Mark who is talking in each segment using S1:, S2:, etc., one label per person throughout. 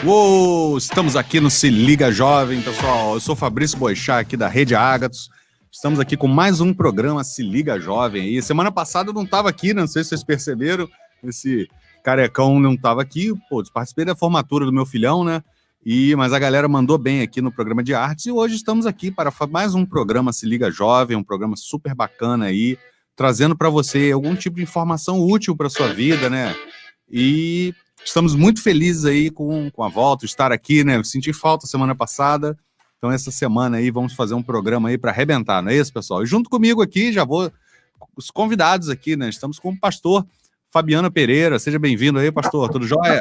S1: Uou, estamos aqui no Se Liga Jovem, pessoal. Eu sou Fabrício Boixá, aqui da Rede Ágatos. Estamos aqui com mais um programa Se Liga Jovem. E semana passada eu não estava aqui, não sei se vocês perceberam, esse carecão não estava aqui. Pô, participei da formatura do meu filhão, né? Mas a galera mandou bem aqui no programa de artes e hoje estamos aqui para mais um programa Se Liga Jovem, um programa super bacana aí, trazendo para você algum tipo de informação útil para sua vida, né? E estamos muito felizes aí com a volta, estar aqui, né? Eu senti falta semana passada, então essa semana aí vamos fazer um programa aí para arrebentar, não é isso, pessoal? E junto comigo aqui, já vou os convidados aqui, né? Estamos com o pastor Fabiano Pereira. Seja bem-vindo aí, pastor. Tudo jóia?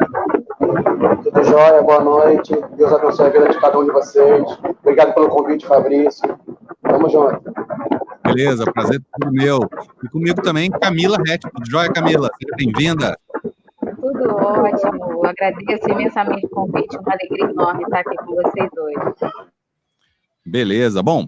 S2: Tudo jóia, boa noite. Deus abençoe a vida de cada um de vocês. Obrigado pelo convite, Fabrício. Tamo junto.
S1: Beleza, prazer tudo meu. E comigo também, Camila Rett. Tudo jóia, Camila? Seja bem-vinda.
S3: Tudo ótimo. Agradeço imensamente o convite. Uma alegria enorme estar aqui com vocês hoje.
S1: Beleza. Bom,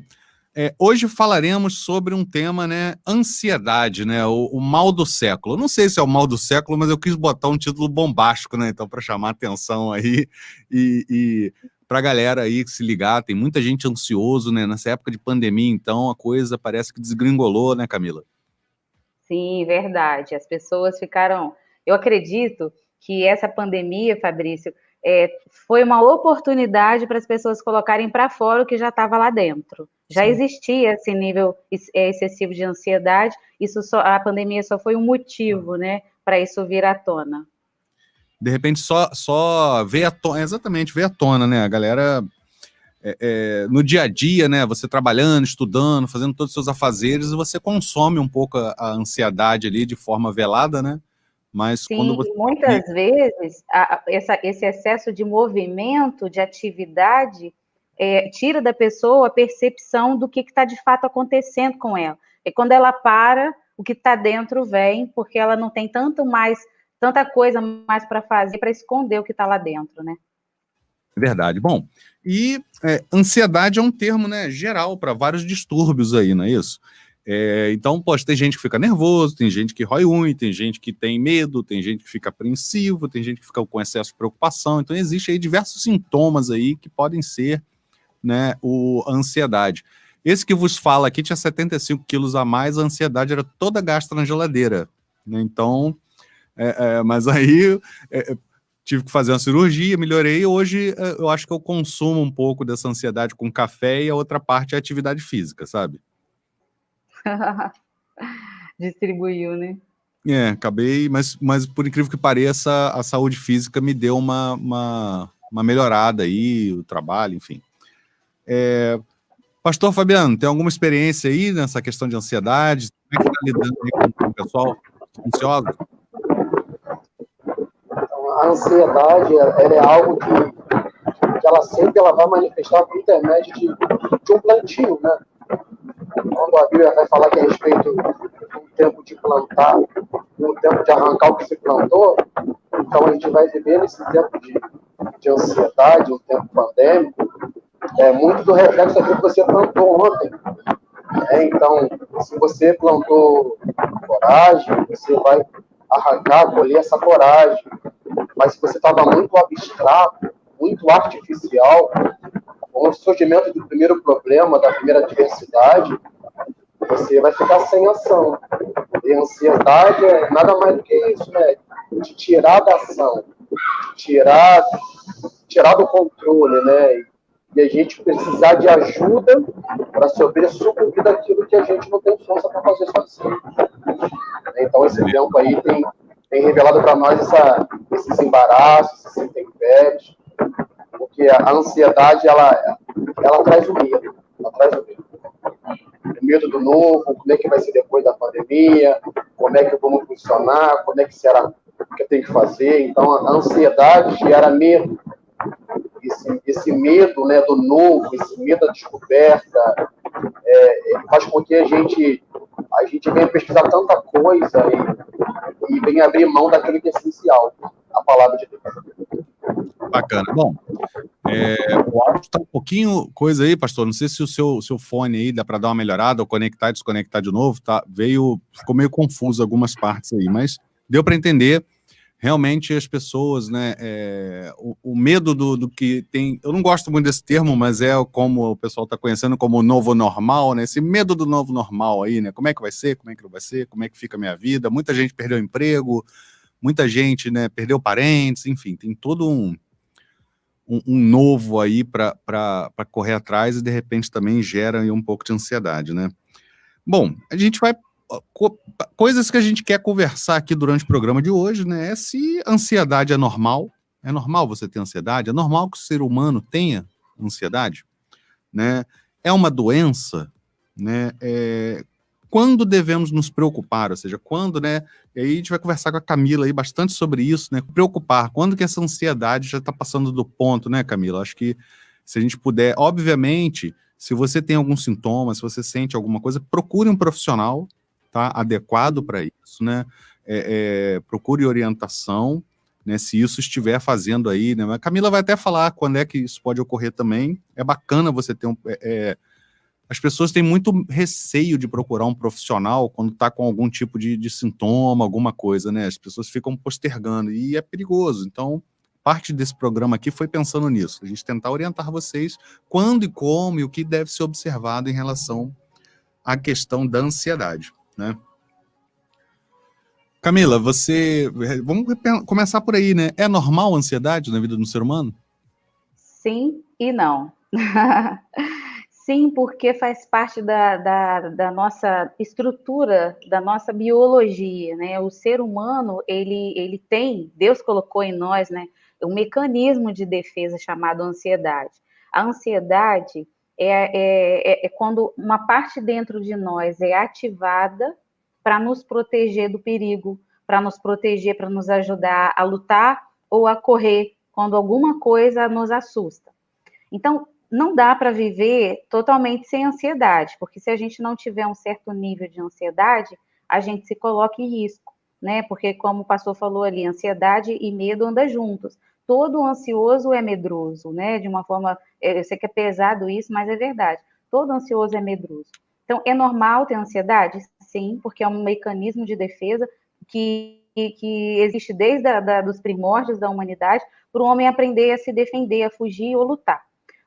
S1: hoje falaremos sobre um tema, né? Ansiedade, né? O mal do século. Eu não sei se é o mal do século, mas eu quis botar um título bombástico, né? Então, para chamar a atenção aí e para a galera aí se ligar, tem muita gente ansioso, né? Nessa época de pandemia, então, a coisa parece que desgringolou, né, Camila?
S3: Sim, verdade. As pessoas ficaram... Eu acredito que essa pandemia, Fabrício, foi uma oportunidade para as pessoas colocarem para fora o que já estava lá dentro. Já existia esse nível excessivo de ansiedade, a pandemia só foi um motivo, né, para isso vir à tona.
S1: De repente só veio à tona, exatamente, veio à tona, né? A galera, no dia a dia, né? Você trabalhando, estudando, fazendo todos os seus afazeres, você consome um pouco a ansiedade ali de forma velada, né? Mas
S3: sim,
S1: quando você...
S3: muitas vezes esse excesso de movimento, de atividade, tira da pessoa a percepção do que está de fato acontecendo com ela. E quando ela para, o que está dentro vem, porque ela não tem tanta coisa mais para fazer, para esconder o que está lá dentro, né?
S1: Verdade. Bom, e ansiedade é um termo, né, geral para vários distúrbios aí, não é isso? Então, pode ter gente que fica nervoso, tem gente que rói unha, tem gente que tem medo, tem gente que fica apreensivo, tem gente que fica com excesso de preocupação. Então, existe aí diversos sintomas aí que podem ser, né, a ansiedade. Esse que vos fala aqui tinha 75 quilos a mais, a ansiedade era toda gasta na geladeira, né? Então, mas aí tive que fazer uma cirurgia, melhorei. Hoje eu acho que eu consumo um pouco dessa ansiedade com café e a outra parte é atividade física, sabe?
S3: Distribuiu, né?
S1: Acabei, mas por incrível que pareça, a saúde física me deu uma melhorada aí, o trabalho, enfim. Pastor Fabiano, tem alguma experiência aí nessa questão de ansiedade? Como é que está lidando aí com o pessoal ansioso?
S2: A ansiedade ela é algo que ela vai manifestar por intermédio de um plantio, né? Quando a Bíblia vai falar que é a respeito do tempo de plantar e um tempo de arrancar o que se plantou, então a gente vai viver nesse tempo de ansiedade, um tempo pandêmico, muito do reflexo daquilo que você plantou ontem. Então, se você plantou coragem, você vai arrancar, colher essa coragem. Mas se você estava muito abstrato, muito artificial, com o surgimento do primeiro problema, da primeira adversidade, você vai ficar sem ação. E a ansiedade é nada mais do que isso, né? Te tirar da ação, tirar do controle, né? E a gente precisar de ajuda para sucumbir daquilo que a gente não tem força para fazer sozinho. Então, esse tempo aí tem revelado para nós esses embaraços, esses intempéries, porque a ansiedade, ela traz o medo. Ela traz o medo. O medo do novo, como é que vai ser depois da pandemia, como é que vamos funcionar, como é que será o que eu tenho que fazer. Então, a ansiedade gera medo. Esse medo, né, do novo, esse medo da descoberta, faz com que a gente venha pesquisar tanta coisa e venha abrir mão daquilo que é essencial, a palavra de Deus.
S1: Bacana. Bom, o áudio está um pouquinho coisa aí, pastor. Não sei se o seu fone aí dá para dar uma melhorada ou conectar e desconectar de novo. Ficou meio confuso algumas partes aí, mas deu para entender. realmente as pessoas, né, o medo do que tem, eu não gosto muito desse termo, mas é como o pessoal está conhecendo como o novo normal, né, esse medo do novo normal aí, né, como é que vai ser, como é que não vai ser, como é que fica a minha vida, muita gente perdeu emprego, muita gente, né, perdeu parentes, enfim, tem todo um novo aí para correr atrás e de repente também gera aí um pouco de ansiedade, né. Bom, a gente vai coisas que a gente quer conversar aqui durante o programa de hoje, né, é se ansiedade é normal. É normal você ter ansiedade? É normal que o ser humano tenha ansiedade? Né? É uma doença? Né? Quando devemos nos preocupar? Ou seja, quando, né? E aí a gente vai conversar com a Camila aí bastante sobre isso, né? Preocupar. Quando que essa ansiedade já está passando do ponto, né, Camila? Acho que se a gente puder, obviamente, se você tem algum sintoma, se você sente alguma coisa, procure um profissional, tá, adequado para isso, né? Procure orientação, né? Se isso estiver fazendo aí, né? A Camila vai até falar quando é que isso pode ocorrer também. É bacana você ter as pessoas têm muito receio de procurar um profissional quando está com algum tipo de sintoma, alguma coisa, né? As pessoas ficam postergando e é perigoso. Então, parte desse programa aqui foi pensando nisso, a gente tentar orientar vocês quando e como e o que deve ser observado em relação à questão da ansiedade, né? Camila, vamos começar por aí, né? É normal a ansiedade na vida do ser humano?
S3: Sim e não. Sim, porque faz parte da nossa estrutura, da nossa biologia, né? O ser humano, ele tem, Deus colocou em nós, né, um mecanismo de defesa chamado ansiedade. A ansiedade é quando uma parte dentro de nós é ativada para nos proteger do perigo, para nos proteger, para nos ajudar a lutar ou a correr quando alguma coisa nos assusta. Então, não dá para viver totalmente sem ansiedade, porque se a gente não tiver um certo nível de ansiedade, a gente se coloca em risco, né? Porque, como o pastor falou ali, ansiedade e medo andam juntos. Todo ansioso é medroso, né? De uma forma, eu sei que é pesado isso, mas é verdade. Todo ansioso é medroso. Então, é normal ter ansiedade? Sim, porque é um mecanismo de defesa que existe desde dos primórdios da humanidade, para o homem aprender a se defender, a fugir ou lutar.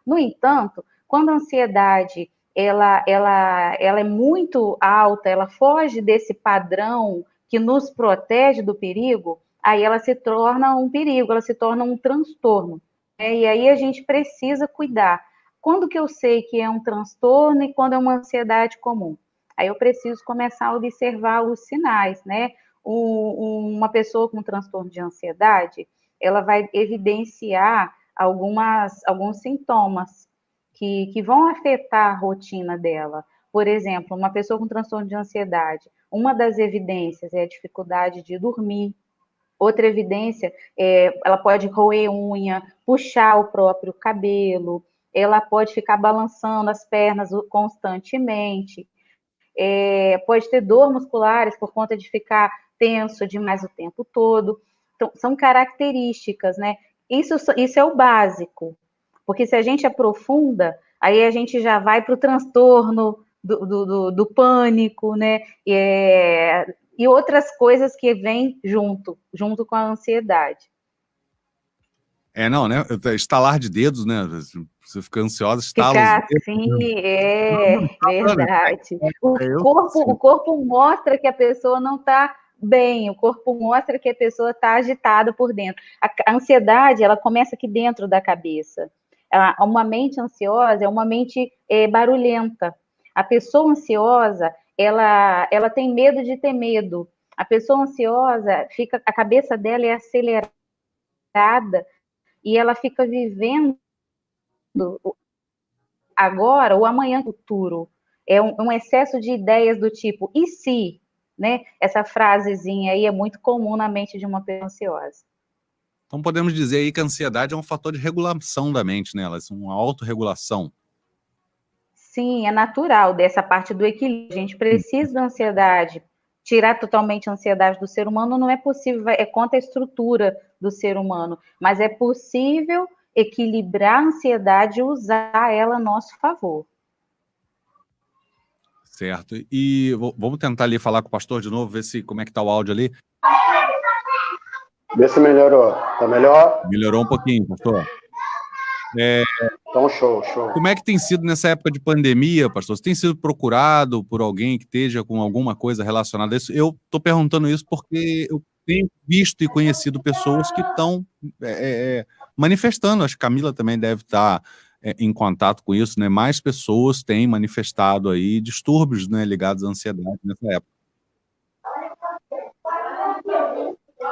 S3: No entanto, quando a ansiedade ela é muito alta, ela foge desse padrão que nos protege do perigo, aí ela se torna um perigo, ela se torna um transtorno. Né? E aí a gente precisa cuidar. Quando que eu sei que é um transtorno e quando é uma ansiedade comum? Aí eu preciso começar a observar os sinais, né? Uma pessoa com transtorno de ansiedade, ela vai evidenciar alguns sintomas que vão afetar a rotina dela. Por exemplo, uma pessoa com transtorno de ansiedade, uma das evidências é a dificuldade de dormir. Outra evidência ela pode roer unha, puxar o próprio cabelo, ela pode ficar balançando as pernas constantemente, pode ter dor musculares por conta de ficar tenso demais o tempo todo. Então, são características, né? Isso é o básico, porque se a gente aprofunda, aí a gente já vai para o transtorno do pânico, né? E outras coisas que vêm junto com a ansiedade.
S1: Não, né? Estalar de dedos, né? Você fica ansiosa, estala os
S3: Ficar
S1: dedos.
S3: assim,
S1: Né?
S3: verdade.
S1: Eu,
S3: O corpo mostra que a pessoa não está bem, o corpo mostra que a pessoa está agitada por dentro. A ansiedade, ela começa aqui dentro da cabeça. Uma mente ansiosa é uma mente barulhenta. A pessoa ansiosa, ela tem medo de ter medo. A pessoa ansiosa, a cabeça dela é acelerada e ela fica vivendo agora ou amanhã futuro. É um excesso de ideias do tipo, e se? Né? Essa frasezinha aí é muito comum na mente de uma pessoa ansiosa.
S1: Então podemos dizer aí que a ansiedade é um fator de regulação da mente, né? Uma autorregulação.
S3: Sim, é natural dessa parte do equilíbrio. A gente precisa da ansiedade. Tirar totalmente a ansiedade do ser humano não é possível, é contra a estrutura do ser humano, mas é possível equilibrar a ansiedade e usar ela a nosso favor.
S1: Certo. E vamos tentar ali falar com o pastor de novo, ver se como é que tá o áudio ali.
S2: Vê se melhorou. Tá melhor?
S1: Melhorou um pouquinho, pastor.
S2: Então, show.
S1: Como é que tem sido nessa época de pandemia, pastor? Você tem sido procurado por alguém que esteja com alguma coisa relacionada a isso? Eu estou perguntando isso porque eu tenho visto e conhecido pessoas que estão manifestando. Acho que Camila também deve estar em contato com isso, né? Mais pessoas têm manifestado aí distúrbios, né, ligados à ansiedade nessa época.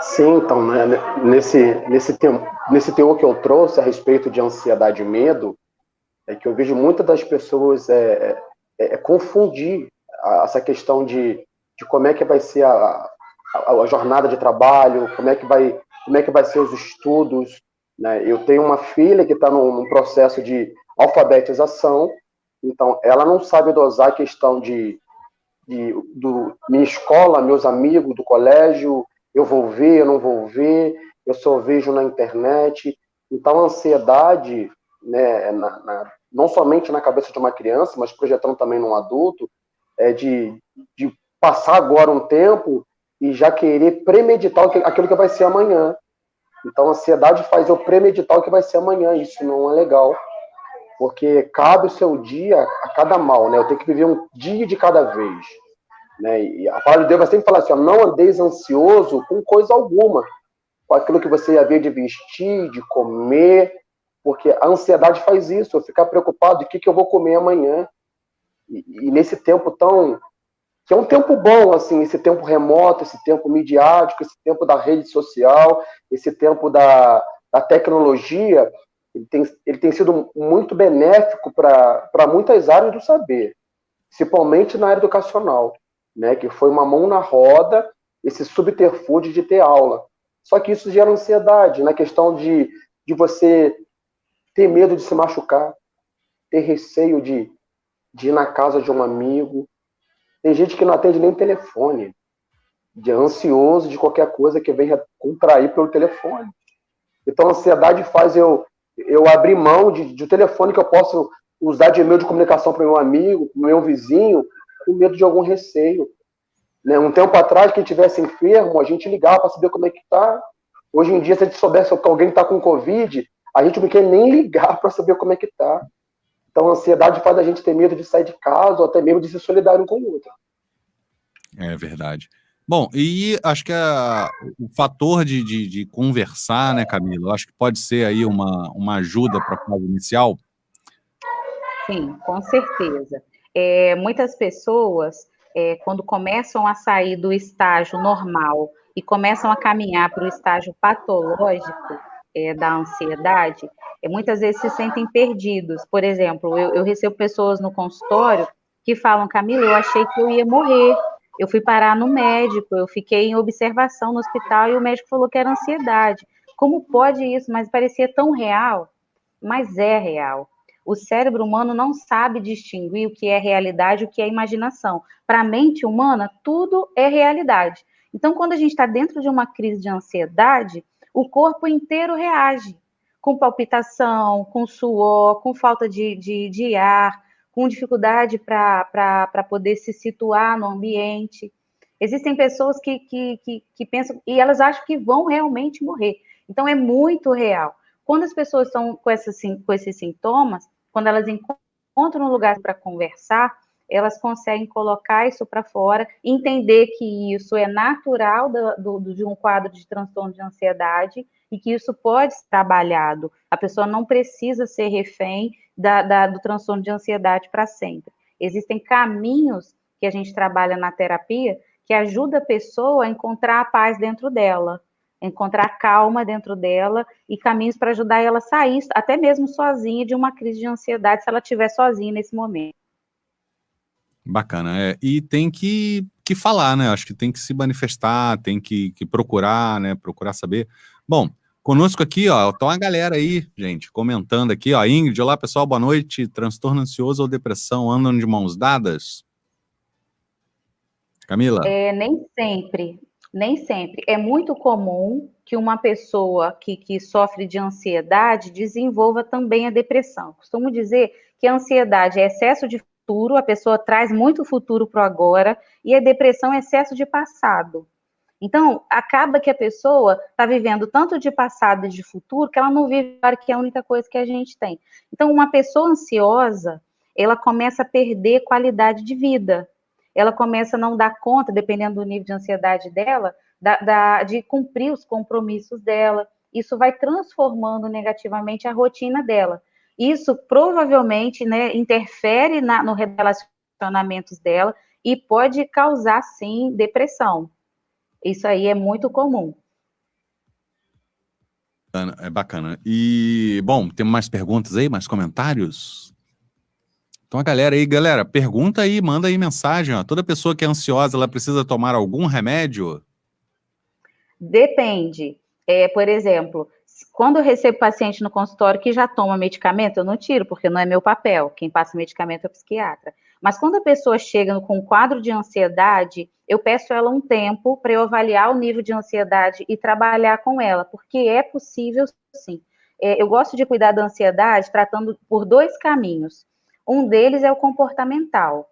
S2: Sim, então, né, nesse teor que eu trouxe a respeito de ansiedade e medo, é que eu vejo muitas das pessoas confundir essa questão de como é que vai ser a jornada de trabalho, como é que vai ser os estudos, né? Eu tenho uma filha que está num processo de alfabetização, então ela não sabe dosar a questão do minha escola, meus amigos do colégio, eu vou ver, eu não vou ver, eu só vejo na internet. Então a ansiedade, né, não somente na cabeça de uma criança, mas projetando também num adulto, é de passar agora um tempo e já querer premeditar aquilo que vai ser amanhã. Então a ansiedade faz eu premeditar o que vai ser amanhã, isso não é legal, porque cabe o seu dia a cada mal, né? Eu tenho que viver um dia de cada vez, né? E a palavra de Deus vai sempre falar assim, ó, não andeis ansioso com coisa alguma, com aquilo que você havia de vestir, de comer, porque a ansiedade faz isso, eu ficar preocupado de que eu vou comer amanhã. E nesse tempo que é um tempo bom, assim, esse tempo remoto, esse tempo midiático, esse tempo da rede social, esse tempo da tecnologia, ele tem sido muito benéfico para muitas áreas do saber, principalmente na área educacional, né, que foi uma mão na roda, esse subterfúgio de ter aula. Só que isso gera ansiedade, na questão de você ter medo de se machucar, ter receio de ir na casa de um amigo. Tem gente que não atende nem telefone, de ansioso de qualquer coisa que venha contrair pelo telefone. Então, a ansiedade faz eu abrir mão de um telefone que eu posso usar de meio de comunicação para o meu amigo, para o meu vizinho, com medo de algum receio. Né? Um tempo atrás, quem estivesse enfermo, a gente ligava para saber como é que está. Hoje em dia, se a gente soubesse que alguém está com Covid, a gente não quer nem ligar para saber como é que está. Então, a ansiedade faz a gente ter medo de sair de casa ou até mesmo de ser solidário um com o outro.
S1: É verdade. Bom, e acho que o fator de conversar, né, Camila? Acho que pode ser aí uma ajuda para a fase inicial.
S3: Sim, com certeza. Muitas pessoas, quando começam a sair do estágio normal e começam a caminhar para o estágio patológico da ansiedade, muitas vezes se sentem perdidos. Por exemplo, eu recebo pessoas no consultório que falam, Camila, eu achei que eu ia morrer. Eu fui parar no médico, eu fiquei em observação no hospital e o médico falou que era ansiedade. Como pode isso? Mas parecia tão real. Mas é real. O cérebro humano não sabe distinguir o que é realidade e o que é imaginação. Para a mente humana, tudo é realidade. Então, quando a gente está dentro de uma crise de ansiedade, o corpo inteiro reage, com palpitação, com suor, com falta de ar, com dificuldade para poder se situar no ambiente. Existem pessoas que pensam, e elas acham que vão realmente morrer. Então, é muito real. Quando as pessoas estão com esses sintomas, quando elas encontram um lugar para conversar, elas conseguem colocar isso para fora, entender que isso é natural de um quadro de transtorno de ansiedade e que isso pode ser trabalhado. A pessoa não precisa ser refém do transtorno de ansiedade para sempre. Existem caminhos que a gente trabalha na terapia que ajuda a pessoa a encontrar a paz dentro dela, encontrar calma dentro dela e caminhos para ajudar ela a sair, até mesmo sozinha, de uma crise de ansiedade, se ela estiver sozinha nesse momento.
S1: Bacana, e tem que falar, né? Acho que tem que se manifestar, tem que procurar, né? Procurar saber. Bom, conosco aqui, ó, tá uma galera aí, gente, comentando aqui, ó, Ingrid, olá pessoal, boa noite, transtorno ansioso ou depressão andam de mãos dadas? Camila?
S3: Nem sempre. É muito comum que uma pessoa que sofre de ansiedade desenvolva também a depressão. Costumo dizer que a ansiedade é excesso de futuro, a pessoa traz muito futuro para o agora, e a depressão é excesso de passado. Então, acaba que a pessoa está vivendo tanto de passado e de futuro que ela não vive agora, que é a única coisa que a gente tem. Então, uma pessoa ansiosa, ela começa a perder qualidade de vida. Ela começa a não dar conta, dependendo do nível de ansiedade dela, de cumprir os compromissos dela. Isso vai transformando negativamente a rotina dela. Isso provavelmente, né, interfere no relacionamentos dela e pode causar, sim, depressão. Isso aí é muito comum.
S1: É bacana. E, bom, temos mais perguntas aí, mais comentários? Então a galera aí, galera, pergunta aí, manda aí mensagem, ó. Toda pessoa que é ansiosa, ela precisa tomar algum remédio?
S3: Depende. Por exemplo, quando eu recebo paciente no consultório que já toma medicamento, eu não tiro, porque não é meu papel. Quem passa medicamento é o psiquiatra. Mas quando a pessoa chega com um quadro de ansiedade, eu peço ela um tempo para eu avaliar o nível de ansiedade e trabalhar com ela, porque é possível sim. Eu gosto de cuidar da ansiedade tratando por 2 caminhos. Um deles é o comportamental,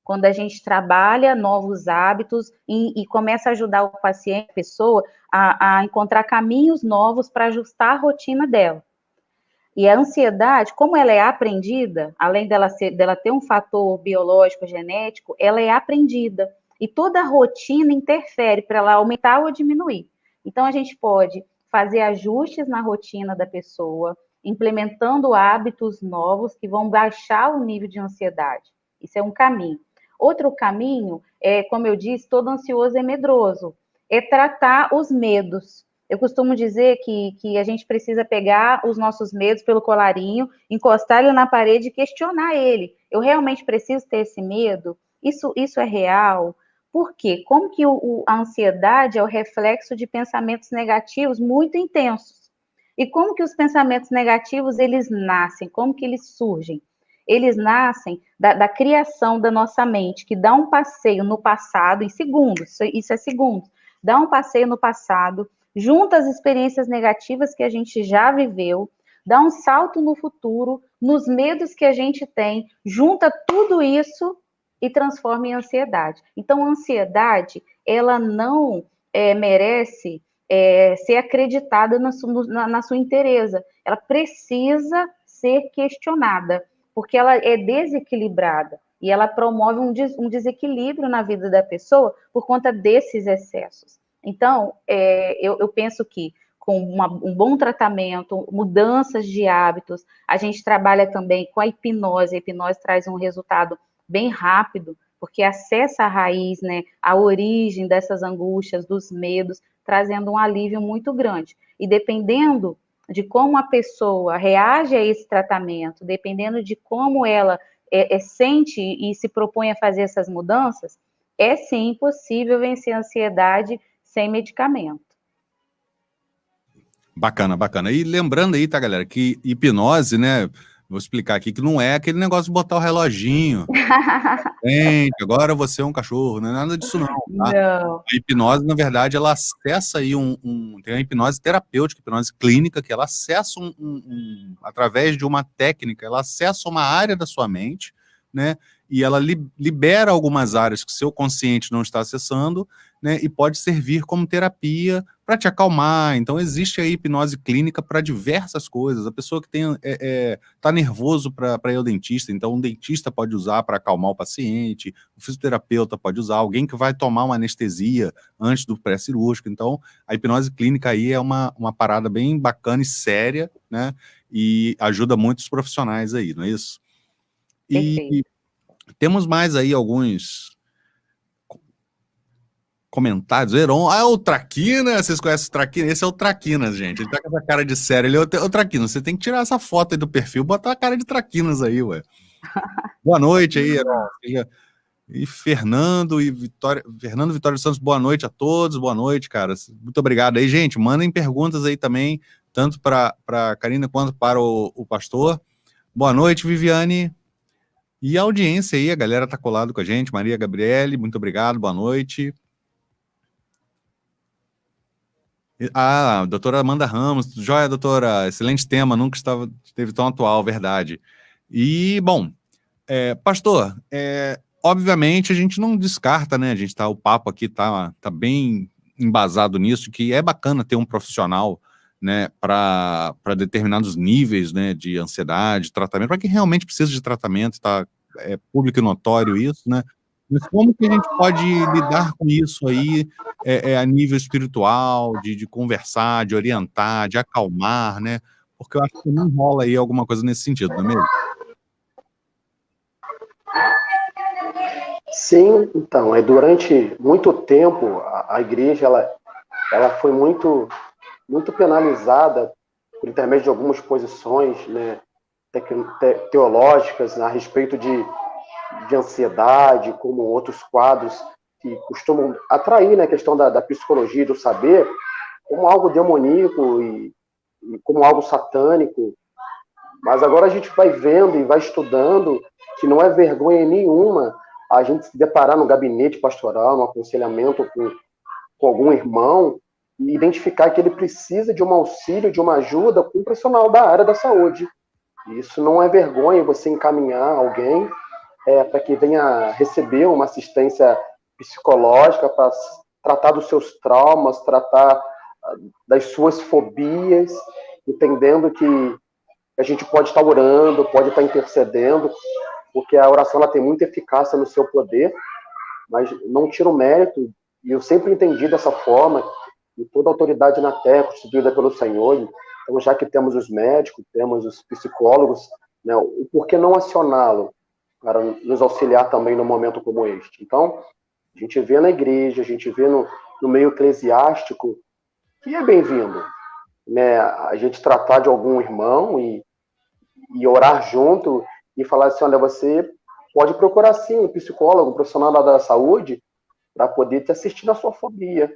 S3: quando a gente trabalha novos hábitos e começa a ajudar o paciente, a pessoa, a encontrar caminhos novos para ajustar a rotina dela. E a ansiedade, como ela é aprendida, além dela ter um fator biológico, genético, ela é aprendida. E toda a rotina interfere para ela aumentar ou diminuir. Então, a gente pode fazer ajustes na rotina da pessoa, implementando hábitos novos que vão baixar o nível de ansiedade. Isso é um caminho. Outro caminho é, como eu disse, todo ansioso é medroso, é tratar os medos. Eu costumo dizer que a gente precisa pegar os nossos medos pelo colarinho, encostar ele na parede e questionar ele. Eu realmente preciso ter esse medo? Isso é real? Por quê? Como que a ansiedade é o reflexo de pensamentos negativos muito intensos? E como que os pensamentos negativos, eles nascem? Como que eles surgem? Eles nascem da criação da nossa mente, que dá um passeio no passado, em segundos, isso é segundos, dá um passeio no passado, junta as experiências negativas que a gente já viveu, dá um salto no futuro, nos medos que a gente tem, junta tudo isso e transforma em ansiedade. Então, a ansiedade, ela não merece ser acreditada na sua inteireza. Ela precisa ser questionada, porque ela é desequilibrada e ela promove um desequilíbrio na vida da pessoa por conta desses excessos. Então, eu penso que com um bom tratamento, mudanças de hábitos, a gente trabalha também com a hipnose. A hipnose traz um resultado bem rápido, porque acessa a raiz, né, a origem dessas angústias, dos medos, trazendo um alívio muito grande. E dependendo de como a pessoa reage a esse tratamento, dependendo de como ela sente e se propõe a fazer essas mudanças, é sim possível vencer a ansiedade sem medicamento.
S1: Bacana, bacana. E lembrando aí, tá, galera, que hipnose, né? Vou explicar aqui que não é aquele negócio de botar o reloginho. Gente, agora você é um cachorro, não é nada disso não, tá?
S3: Não.
S1: A hipnose, na verdade, ela acessa aí tem a hipnose terapêutica, hipnose clínica, que ela acessa através de uma técnica, ela acessa uma área da sua mente, né? E ela libera algumas áreas que o seu consciente não está acessando, né? E pode servir como terapia para te acalmar. Então, existe a hipnose clínica para diversas coisas. A pessoa que está nervoso para ir ao dentista, então um dentista pode usar para acalmar o paciente, o fisioterapeuta pode usar, alguém que vai tomar uma anestesia antes do pré-cirúrgico. Então, a hipnose clínica aí é uma parada bem bacana e séria, né? E ajuda muitos profissionais aí, não é isso? E temos mais aí alguns comentários. Heron, o Traquina, vocês conhecem o Traquina? Esse é o Traquinas, gente. Ele tá com essa cara de sério. Ele é o Traquinas. Você tem que tirar essa foto aí do perfil, botar a cara de Traquinas aí, ué. Boa noite aí, Heron. E Fernando e Vitória dos Santos, boa noite a todos. Boa noite, cara. Muito obrigado aí, gente. Mandem perguntas aí também, tanto para a Karina quanto para o pastor. Boa noite, Viviane. E a audiência aí, a galera tá colado com a gente. Maria Gabriele, muito obrigado, boa noite. Doutora Amanda Ramos, joia, doutora, excelente tema, nunca esteve tão atual, verdade. E, bom, pastor, obviamente a gente não descarta, né, o papo aqui tá bem embasado nisso, que é bacana ter um profissional, né, para determinados níveis, né, de ansiedade, tratamento, para quem realmente precisa de tratamento, tá, é público e notório isso, né, mas como que a gente pode lidar com isso aí, a nível espiritual, de conversar, de orientar, de acalmar, né, porque eu acho que não rola aí alguma coisa nesse sentido, não é mesmo?
S2: Sim, então, durante muito tempo a igreja ela foi muito penalizada por intermédio de algumas posições, né, teológicas, né, a respeito de ansiedade, como outros quadros que costumam atrair, né, a questão da psicologia, do saber, como algo demoníaco e como algo satânico. Mas agora a gente vai vendo e vai estudando que não é vergonha nenhuma a gente se deparar no gabinete pastoral, no aconselhamento com algum irmão e identificar que ele precisa de um auxílio, de uma ajuda com um profissional da área da saúde. Isso não é vergonha você encaminhar alguém para que venha receber uma assistência psicológica para tratar dos seus traumas, tratar das suas fobias, entendendo que a gente pode estar orando, pode estar intercedendo, porque a oração ela tem muita eficácia no seu poder, mas não tira o mérito, e eu sempre entendi dessa forma, e toda autoridade na terra é constituída pelo Senhor, então já que temos os médicos, temos os psicólogos, né, o porquê não acioná-lo para nos auxiliar também num momento como este? Então, a gente vê na igreja, a gente vê no meio eclesiástico, que é bem-vindo, né, a gente tratar de algum irmão e orar junto e falar assim, olha, você pode procurar sim um psicólogo, um profissional da saúde para poder te assistir na sua fobia.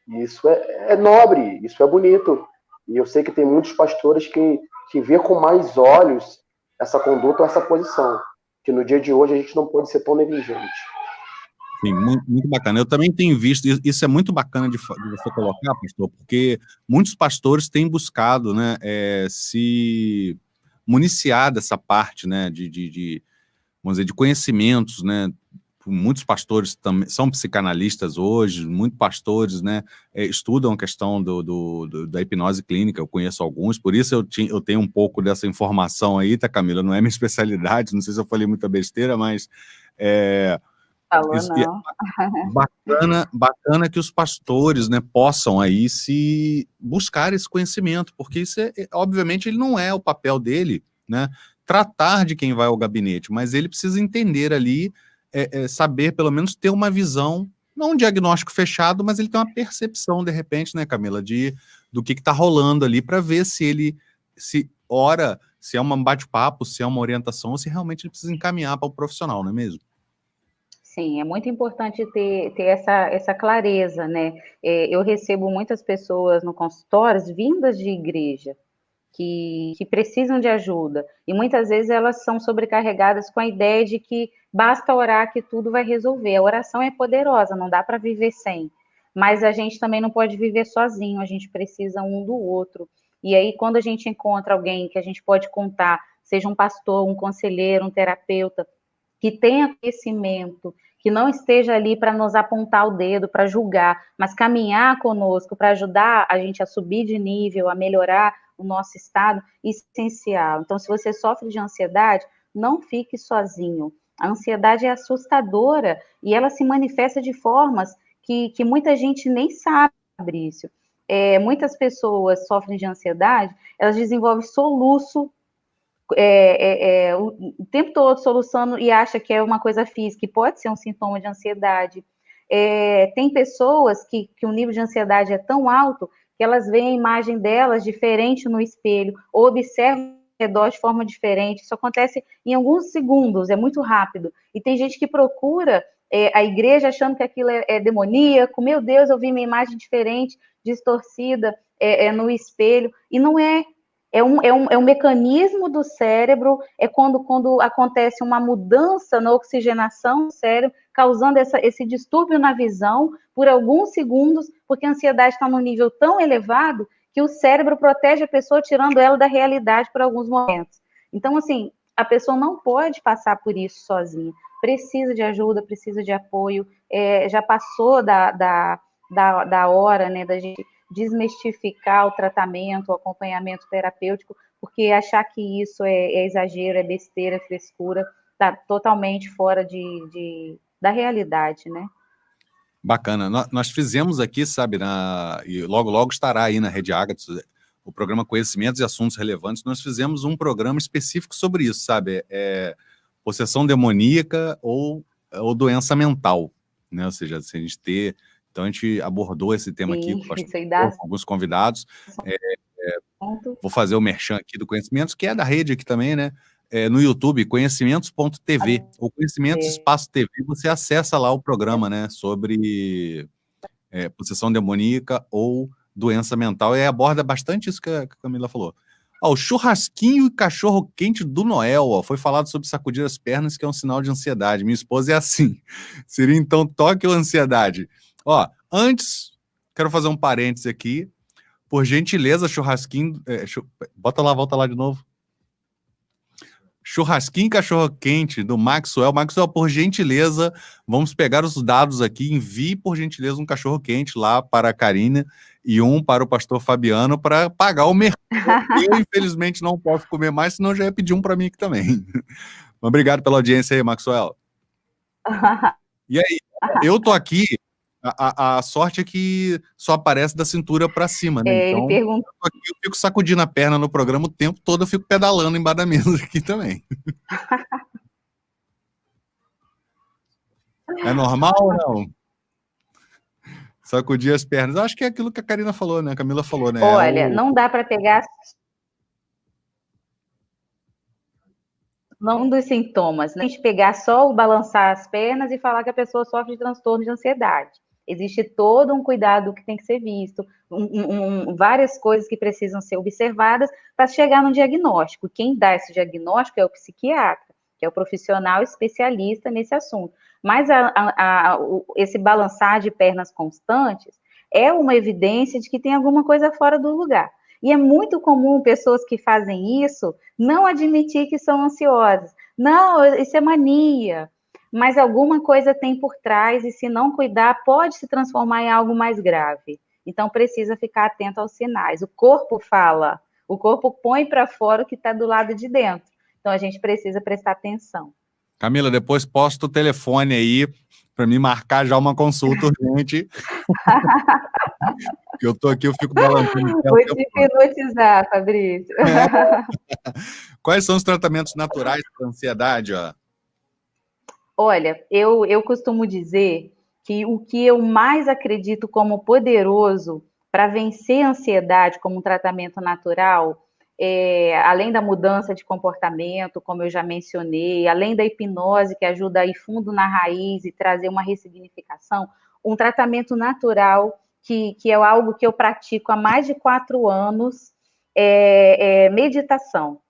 S2: Isso é nobre, isso é bonito. E eu sei que tem muitos pastores que vê com mais olhos essa conduta ou essa posição, que no dia de hoje a gente não pode ser tão negligente.
S1: Sim, muito, muito bacana. Eu também tenho visto, isso é muito bacana de você colocar, pastor, porque muitos pastores têm buscado, né, se municiar dessa parte, né, vamos dizer, de conhecimentos, né, muitos pastores também são psicanalistas hoje, muitos pastores, né, estudam a questão da hipnose clínica, eu conheço alguns, por isso eu tenho um pouco dessa informação aí, tá, Camila? Não é minha especialidade, não sei se eu falei muita besteira, mas
S3: Falou
S1: isso,
S3: não.
S1: bacana que os pastores, né, possam aí se buscar esse conhecimento, porque isso obviamente ele não é o papel dele, né, tratar de quem vai ao gabinete, mas ele precisa entender ali, saber pelo menos ter uma visão, não um diagnóstico fechado, mas ele tem uma percepção de repente, né, Camila, do que está rolando ali para ver se se é um bate-papo, se é uma orientação, ou se realmente ele precisa encaminhar para o profissional, não é mesmo?
S3: Sim, é muito importante ter essa clareza, né? Eu recebo muitas pessoas no consultório vindas de igreja, que precisam de ajuda. E muitas vezes elas são sobrecarregadas com a ideia de que basta orar que tudo vai resolver. A oração é poderosa, não dá para viver sem. Mas a gente também não pode viver sozinho, a gente precisa um do outro. E aí, quando a gente encontra alguém que a gente pode contar, seja um pastor, um conselheiro, um terapeuta, que tenha conhecimento, que não esteja ali para nos apontar o dedo, para julgar, mas caminhar conosco, para ajudar a gente a subir de nível, a melhorar o nosso estado, essencial. Então, se você sofre de ansiedade, não fique sozinho. A ansiedade é assustadora e ela se manifesta de formas que muita gente nem sabe, Fabrício. Muitas pessoas sofrem de ansiedade, elas desenvolvem soluço o tempo todo soluçando e acha que é uma coisa física, que pode ser um sintoma de ansiedade. Tem pessoas que o nível de ansiedade é tão alto que elas veem a imagem delas diferente no espelho, ou observam ao redor de forma diferente. Isso acontece em alguns segundos, é muito rápido. E tem gente que procura a igreja achando que aquilo é demoníaco. Meu Deus, eu vi minha imagem diferente, distorcida no espelho. E não é. É um mecanismo do cérebro, quando acontece uma mudança na oxigenação do cérebro, causando esse distúrbio na visão por alguns segundos, porque a ansiedade está num nível tão elevado que o cérebro protege a pessoa, tirando ela da realidade por alguns momentos. Então, assim, a pessoa não pode passar por isso sozinha. Precisa de ajuda, precisa de apoio, já passou da hora, né, da gente desmistificar o tratamento, o acompanhamento terapêutico, porque achar que isso é exagero, é besteira, é frescura, está totalmente fora da realidade, né?
S1: Bacana. Nós fizemos aqui, sabe, e logo, logo estará aí na Rede Ágatos, o programa Conhecimentos e Assuntos Relevantes. Nós fizemos um programa específico sobre isso, sabe? Possessão demoníaca ou doença mental, né? Ou seja, se a gente ter... Então, a gente abordou esse tema aqui
S3: Sim,
S1: com
S3: isso aí dá
S1: alguns convidados.
S3: ponto.
S1: Vou fazer o merchan aqui do Conhecimentos, que é da rede aqui também, né? No YouTube, conhecimentos.tv, ou Conhecimentos Espaço TV, você acessa lá o programa, né? Sobre possessão demoníaca ou doença mental, e aborda bastante isso que a Camila falou. O churrasquinho e cachorro quente do Noel, foi falado sobre sacudir as pernas, que é um sinal de ansiedade. Minha esposa é assim. Seria então toque ou ansiedade? Antes, quero fazer um parênteses aqui. Por gentileza, churrasquinho... volta lá de novo. Churrasquinho e cachorro-quente do Maxwell. Maxwell, por gentileza, vamos pegar os dados aqui. Envie, por gentileza, um cachorro-quente lá para a Karine e um para o pastor Fabiano para pagar o mercado. Eu, infelizmente, não posso comer mais, senão já ia pedir um para mim aqui também. Obrigado pela audiência aí, Maxwell. E aí, eu tô aqui... A sorte é que só aparece da cintura para cima, né? Então,
S3: Ele perguntou.
S1: eu fico sacudindo a perna no programa o tempo todo, eu fico pedalando embaixo da mesa aqui também. É normal ou não? Sacudir as pernas. Eu acho que é aquilo que a Karina falou, né? A Camila falou, né?
S3: Olha, não dá para pegar um dos sintomas, né? A gente pegar só o balançar as pernas e falar que a pessoa sofre de transtorno de ansiedade. Existe todo um cuidado que tem que ser visto, várias coisas que precisam ser observadas para chegar no diagnóstico. Quem dá esse diagnóstico é o psiquiatra, que é o profissional especialista nesse assunto. Mas esse balançar de pernas constantes é uma evidência de que tem alguma coisa fora do lugar. E é muito comum pessoas que fazem isso não admitir que são ansiosas. Não, isso é mania. Mas alguma coisa tem por trás e se não cuidar, pode se transformar em algo mais grave. Então, precisa ficar atento aos sinais. O corpo fala, o corpo põe para fora o que está do lado de dentro. Então, a gente precisa prestar atenção.
S1: Camila, depois posta o telefone aí para me marcar já uma consulta urgente. Que eu tô aqui, eu fico balançando.
S3: Vou te hipnotizar, Fabrício.
S1: Quais são os tratamentos naturais para ansiedade?
S3: Olha, eu costumo dizer que o que eu mais acredito como poderoso para vencer a ansiedade como um tratamento natural, além da mudança de comportamento, como eu já mencionei, além da hipnose, que ajuda a ir fundo na raiz e trazer uma ressignificação, um tratamento natural, que é algo que eu pratico há mais de 4 anos, é meditação.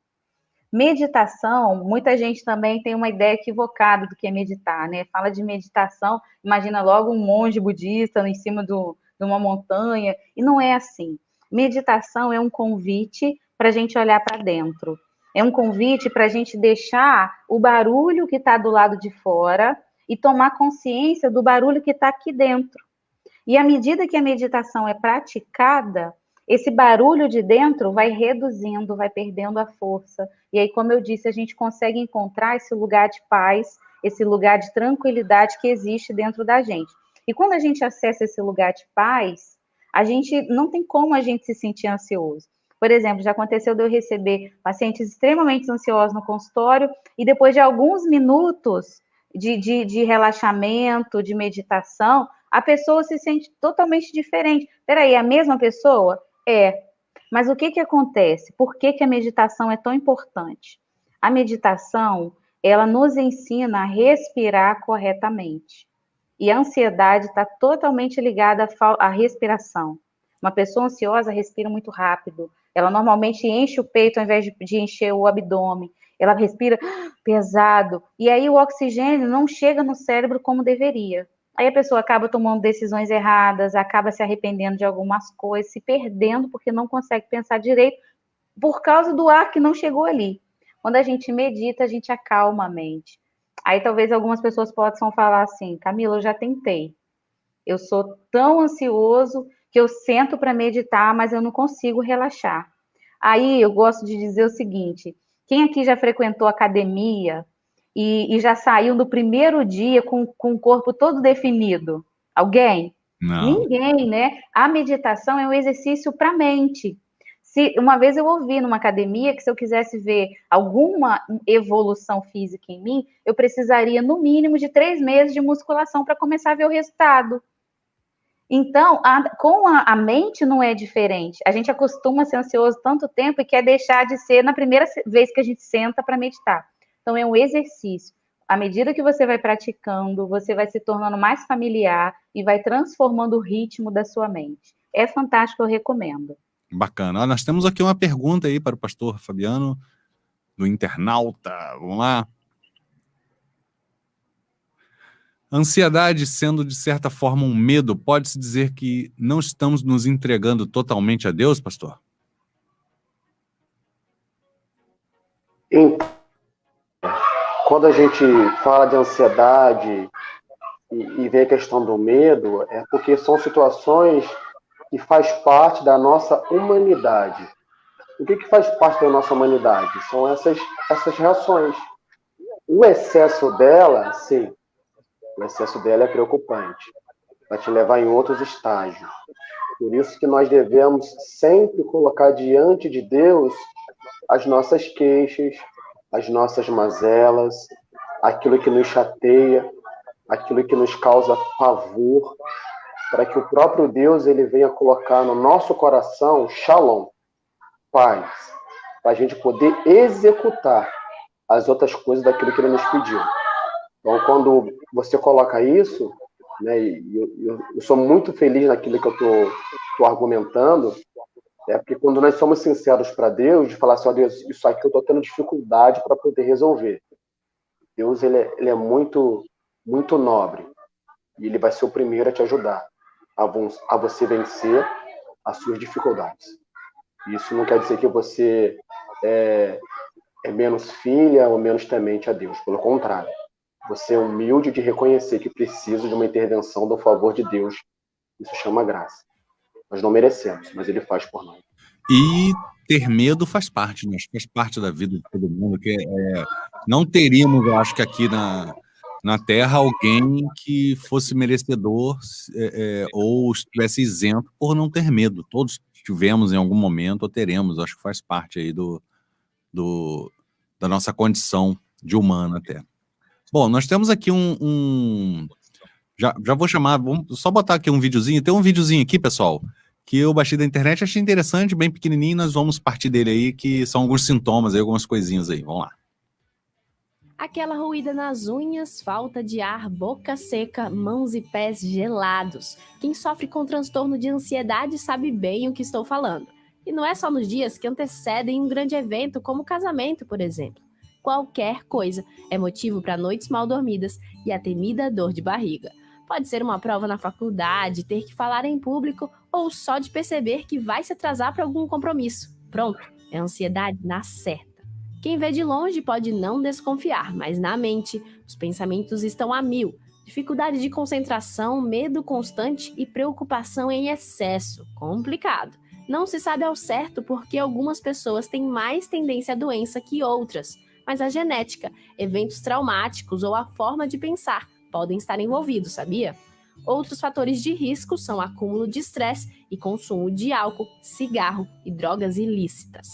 S3: Meditação, muita gente também tem uma ideia equivocada do que é meditar, né? Fala de meditação, imagina logo um monge budista em cima de uma montanha, e não é assim. Meditação é um convite para a gente olhar para dentro. É um convite para a gente deixar o barulho que está do lado de fora e tomar consciência do barulho que está aqui dentro. E à medida que a meditação é praticada, esse barulho de dentro vai reduzindo, vai perdendo a força. E aí, como eu disse, a gente consegue encontrar esse lugar de paz, esse lugar de tranquilidade que existe dentro da gente. E quando a gente acessa esse lugar de paz, a gente não tem como a gente se sentir ansioso. Por exemplo, já aconteceu de eu receber pacientes extremamente ansiosos no consultório e depois de alguns minutos de relaxamento, de meditação, a pessoa se sente totalmente diferente. Peraí, é a mesma pessoa? É. Mas o que acontece? Por que a meditação é tão importante? A meditação, ela nos ensina a respirar corretamente. E a ansiedade está totalmente ligada à respiração. Uma pessoa ansiosa respira muito rápido. Ela normalmente enche o peito ao invés de encher o abdômen. Ela respira pesado. E aí o oxigênio não chega no cérebro como deveria. Aí a pessoa acaba tomando decisões erradas, acaba se arrependendo de algumas coisas, se perdendo porque não consegue pensar direito por causa do ar que não chegou ali. Quando a gente medita, a gente acalma a mente. Aí talvez algumas pessoas possam falar assim, Camila, eu já tentei. Eu sou tão ansioso que eu sento para meditar, mas eu não consigo relaxar. Aí eu gosto de dizer o seguinte: quem aqui já frequentou academia e já saiu no primeiro dia com o corpo todo definido? Alguém?
S1: Não.
S3: Ninguém, né? A meditação é um exercício para a mente. Uma vez eu ouvi numa academia que se eu quisesse ver alguma evolução física em mim, eu precisaria no mínimo de 3 meses de musculação para começar a ver o resultado. Então, com a mente não é diferente. A gente acostuma a ser ansioso tanto tempo e quer deixar de ser na primeira vez que a gente senta para meditar. Então, é um exercício. À medida que você vai praticando, você vai se tornando mais familiar e vai transformando o ritmo da sua mente. É fantástico, eu recomendo.
S1: Bacana. Ó, nós temos aqui uma pergunta aí para o pastor Fabiano, do internauta. Vamos lá. Ansiedade sendo, de certa forma, um medo, pode-se dizer que não estamos nos entregando totalmente a Deus, pastor?
S2: Então, quando a gente fala de ansiedade e vê a questão do medo, é porque são situações que faz parte da nossa humanidade. O que faz parte da nossa humanidade? São essas reações. O excesso dela, sim, o excesso dela é preocupante. Vai te levar em outros estágios. Por isso que nós devemos sempre colocar diante de Deus as nossas queixas, as nossas mazelas, aquilo que nos chateia, aquilo que nos causa pavor, para que o próprio Deus ele venha colocar no nosso coração shalom, paz, para a gente poder executar as outras coisas daquilo que ele nos pediu. Então, quando você coloca isso, né, eu sou muito feliz naquilo que eu estou argumentando, porque quando nós somos sinceros para Deus, de falar assim, ó Deus, isso aqui eu estou tendo dificuldade para poder resolver. Deus ele é muito, muito nobre e ele vai ser o primeiro a te ajudar a você vencer as suas dificuldades. Isso não quer dizer que você é menos filha ou menos temente a Deus. Pelo contrário, você é humilde de reconhecer que precisa de uma intervenção do favor de Deus. Isso chama graça. Nós não merecemos, mas ele faz por nós.
S1: E ter medo faz parte, né? Faz parte da vida de todo mundo. Não teríamos, eu acho que aqui na Terra, alguém que fosse merecedor ou estivesse isento por não ter medo. Todos tivemos em algum momento ou teremos. Acho que faz parte aí da nossa condição de humano até. Bom, nós temos aqui já vou chamar, vamos só botar aqui um videozinho. Tem um videozinho aqui, pessoal, que eu baixei da internet, achei interessante, bem pequenininho, nós vamos partir dele aí, que são alguns sintomas aí, algumas coisinhas aí. Vamos lá.
S4: Aquela ruída nas unhas, falta de ar, boca seca, mãos e pés gelados. Quem sofre com transtorno de ansiedade sabe bem o que estou falando. E não é só nos dias que antecedem um grande evento, como o casamento, por exemplo. Qualquer coisa é motivo para noites mal dormidas e a temida dor de barriga. Pode ser uma prova na faculdade, ter que falar em público ou só de perceber que vai se atrasar para algum compromisso. Pronto, é ansiedade na certa. Quem vê de longe pode não desconfiar, mas na mente os pensamentos estão a mil. Dificuldade de concentração, medo constante e preocupação em excesso. Complicado. Não se sabe ao certo porque algumas pessoas têm mais tendência à doença que outras, mas a genética, eventos traumáticos ou a forma de pensar podem estar envolvidos, sabia? Outros fatores de risco são acúmulo de estresse e consumo de álcool, cigarro e drogas ilícitas.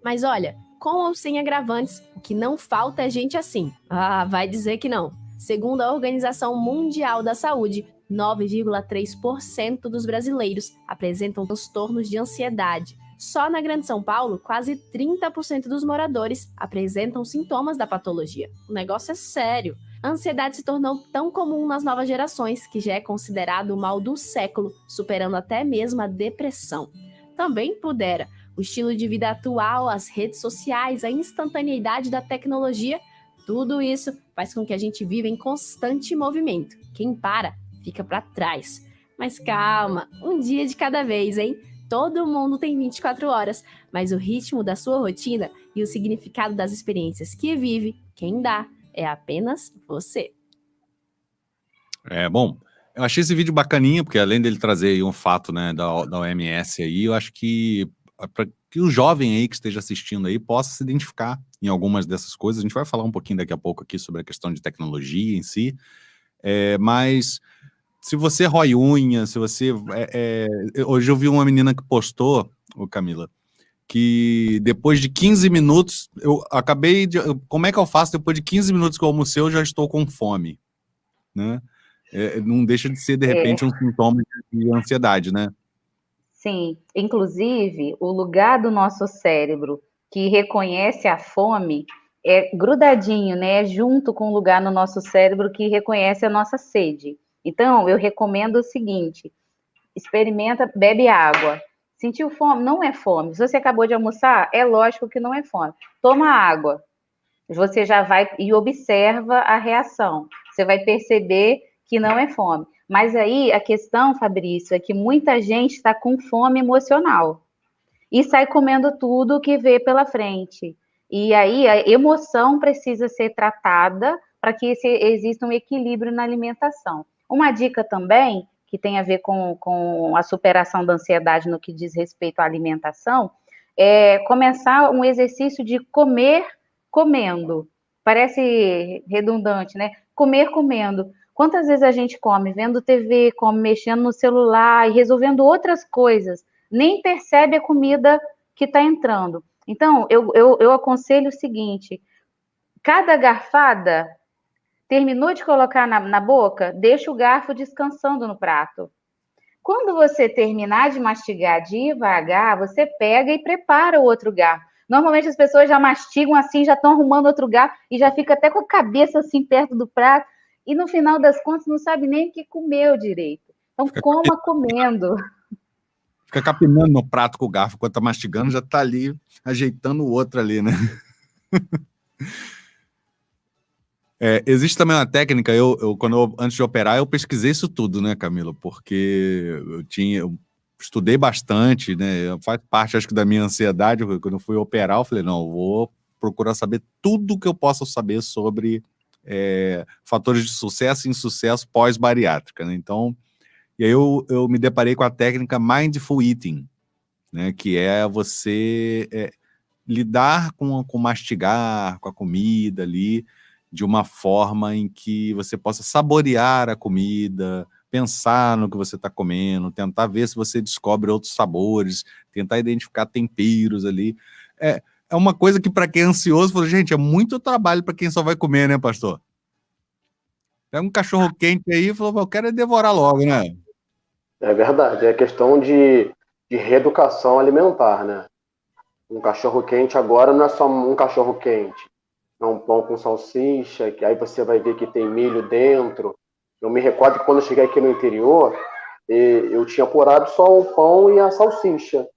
S4: Mas olha, com ou sem agravantes, o que não falta é gente assim. Ah, vai dizer que não. Segundo a Organização Mundial da Saúde, 9,3% dos brasileiros apresentam transtornos de ansiedade. Só na Grande São Paulo, quase 30% dos moradores apresentam sintomas da patologia. O negócio é sério. A ansiedade se tornou tão comum nas novas gerações que já é considerado o mal do século, superando até mesmo a depressão. Também pudera. O estilo de vida atual, as redes sociais, a instantaneidade da tecnologia, tudo isso faz com que a gente viva em constante movimento. Quem para, fica para trás. Mas calma, um dia de cada vez, hein? Todo mundo tem 24 horas, mas o ritmo da sua rotina e o significado das experiências que vive, quem dá, é apenas você.
S1: Bom, Eu achei esse vídeo bacaninha, porque além dele trazer aí um fato, né, da OMS aí, eu acho que para que o jovem aí que esteja assistindo aí possa se identificar em algumas dessas coisas. A gente vai falar um pouquinho daqui a pouco aqui sobre a questão de tecnologia em si, mas se você rói unha, se você... hoje eu vi uma menina que postou, ô Camila, que depois de 15 minutos, eu acabei de... Como é que eu faço depois de 15 minutos que eu almocei, eu já estou com fome, né? Não deixa de ser, de repente, um sintoma de ansiedade, né?
S3: Sim, inclusive, o lugar do nosso cérebro que reconhece a fome é grudadinho, né? Junto com o lugar no nosso cérebro que reconhece a nossa sede. Então, eu recomendo o seguinte: experimenta, bebe água. Sentiu fome? Não é fome. Se você acabou de almoçar, é lógico que não é fome. Toma água. Você já vai e observa a reação. Você vai perceber que não é fome. Mas aí a questão, Fabrício, é que muita gente está com fome emocional e sai comendo tudo que vê pela frente. E aí a emoção precisa ser tratada para que exista um equilíbrio na alimentação. Uma dica também, que tem a ver com a superação da ansiedade no que diz respeito à alimentação, é começar um exercício de comer comendo. Parece redundante, né? Comer comendo. Quantas vezes a gente come vendo TV, come mexendo no celular e resolvendo outras coisas, nem percebe a comida que está entrando. Então, eu aconselho o seguinte: cada garfada, terminou de colocar na boca, deixa o garfo descansando no prato. Quando você terminar de mastigar devagar, você pega e prepara o outro garfo. Normalmente as pessoas já mastigam assim, já estão arrumando outro garfo e já fica até com a cabeça assim perto do prato e no final das contas não sabe nem o que comeu direito. Então coma comendo.
S1: Fica capinando no prato com o garfo enquanto tá mastigando, já tá ali ajeitando o outro ali, né? Existe também uma técnica, antes de operar, eu pesquisei isso tudo, né, Camila? Porque eu estudei bastante, né? Faz parte, acho que, da minha ansiedade. Quando eu fui operar, eu falei, não, eu vou procurar saber tudo que eu possa saber sobre fatores de sucesso e insucesso pós-bariátrica, né? Então, e aí eu me deparei com a técnica Mindful Eating, né? Que é você lidar com mastigar, com a comida ali, de uma forma em que você possa saborear a comida, pensar no que você está comendo, tentar ver se você descobre outros sabores, tentar identificar temperos ali. É uma coisa que, para quem é ansioso, fala, gente, é muito trabalho para quem só vai comer, né, pastor? Pega um cachorro quente aí e fala, eu quero devorar logo, né?
S2: É verdade, é questão de reeducação alimentar, né? Um cachorro quente agora não é só um cachorro quente, é um pão com salsicha, que aí você vai ver que tem milho dentro. Eu me recordo que quando eu cheguei aqui no interior, eu tinha porado só o pão e a salsicha.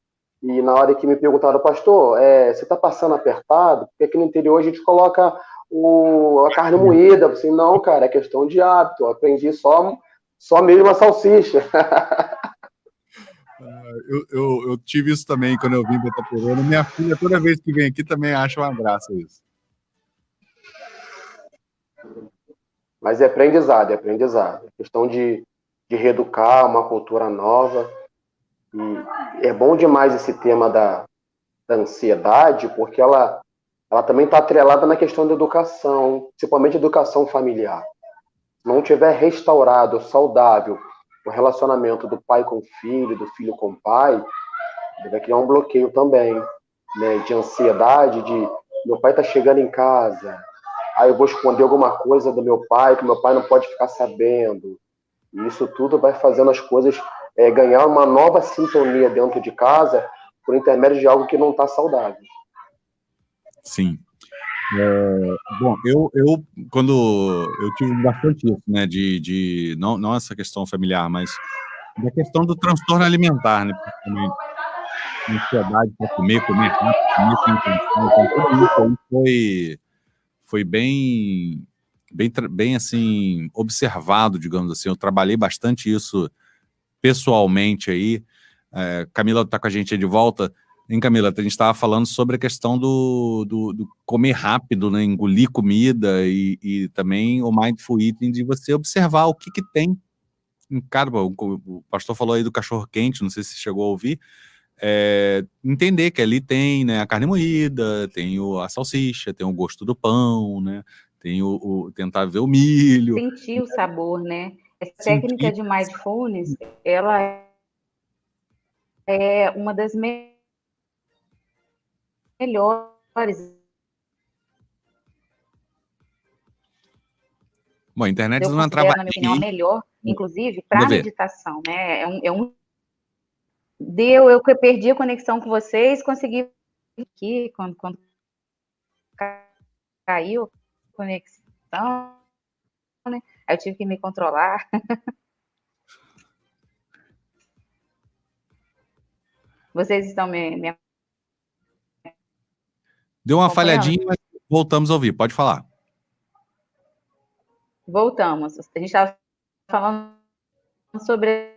S2: E na hora que me perguntaram, pastor, você está passando apertado? Porque aqui no interior a gente coloca a carne moída. Eu falei, não, cara, é questão de hábito. Eu aprendi só mesmo a salsicha.
S1: Eu tive isso também quando eu vim para Itaperuna. Minha filha, toda vez que vem aqui, também acha uma graça isso.
S2: Mas é aprendizado, é aprendizado. É questão de reeducar uma cultura nova. E é bom demais esse tema da ansiedade, porque ela também está atrelada na questão da educação, principalmente educação familiar. Se não tiver restaurado, saudável, o relacionamento do pai com o filho, do filho com o pai, ele vai criar um bloqueio também, né, de ansiedade, de meu pai está chegando em casa, aí eu vou esconder alguma coisa do meu pai, que meu pai não pode ficar sabendo. E isso tudo vai fazendo as coisas ganhar uma nova sintonia dentro de casa por intermédio de algo que não está saudável.
S1: Sim. Bom, quando eu tive bastante isso, né, não essa questão familiar, mas da questão do transtorno alimentar, né, principalmente ansiedade para comer rápido, comer sem intenção, então tudo isso aí foi bem assim observado, digamos assim. Eu trabalhei bastante isso pessoalmente aí. Camila está com a gente aí de volta. Hein, Camila? A gente estava falando sobre a questão do comer rápido, né? Engolir comida e também o mindful eating, de você observar o que tem em cada, o pastor falou aí do cachorro-quente, não sei se você chegou a ouvir, entender que ali tem, né, a carne moída, tem a salsicha, tem o gosto do pão, né, tem tentar ver o milho.
S3: Sentir o sabor, né? Essa técnica
S1: Sentir.
S3: de mindfulness, ela é uma das melhores.
S1: Bom, a internet
S3: Eu
S1: deu uma
S3: considero, na minha
S1: travadinha
S3: opinião, a
S1: aí.
S3: melhor, inclusive,
S1: Manda
S3: para
S1: ver.
S3: meditação, né? Eu perdi a conexão com vocês, consegui aqui, quando caiu a conexão, né? Aí eu tive que me controlar. Vocês estão me
S1: Deu uma
S3: acompanhando?
S1: falhadinha, mas voltamos a ouvir. Pode falar.
S3: Voltamos. A gente estava falando sobre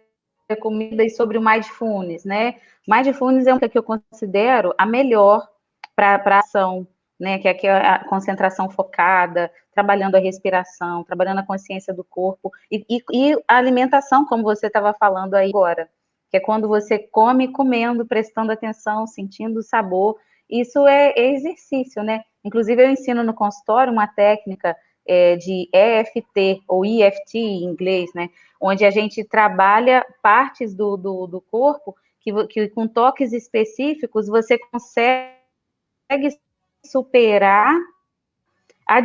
S3: a comida e sobre o mindfulness, né? Mindfulness é uma que eu considero a melhor para ação, né? Que é a concentração focada, trabalhando a respiração, trabalhando a consciência do corpo e a alimentação, como você estava falando aí agora, que é quando você come comendo, prestando atenção, sentindo o sabor. Isso é exercício, né? Inclusive, eu ensino no consultório uma técnica de EFT, ou EFT em inglês, né? Onde a gente trabalha partes do corpo que com toques específicos você consegue superar a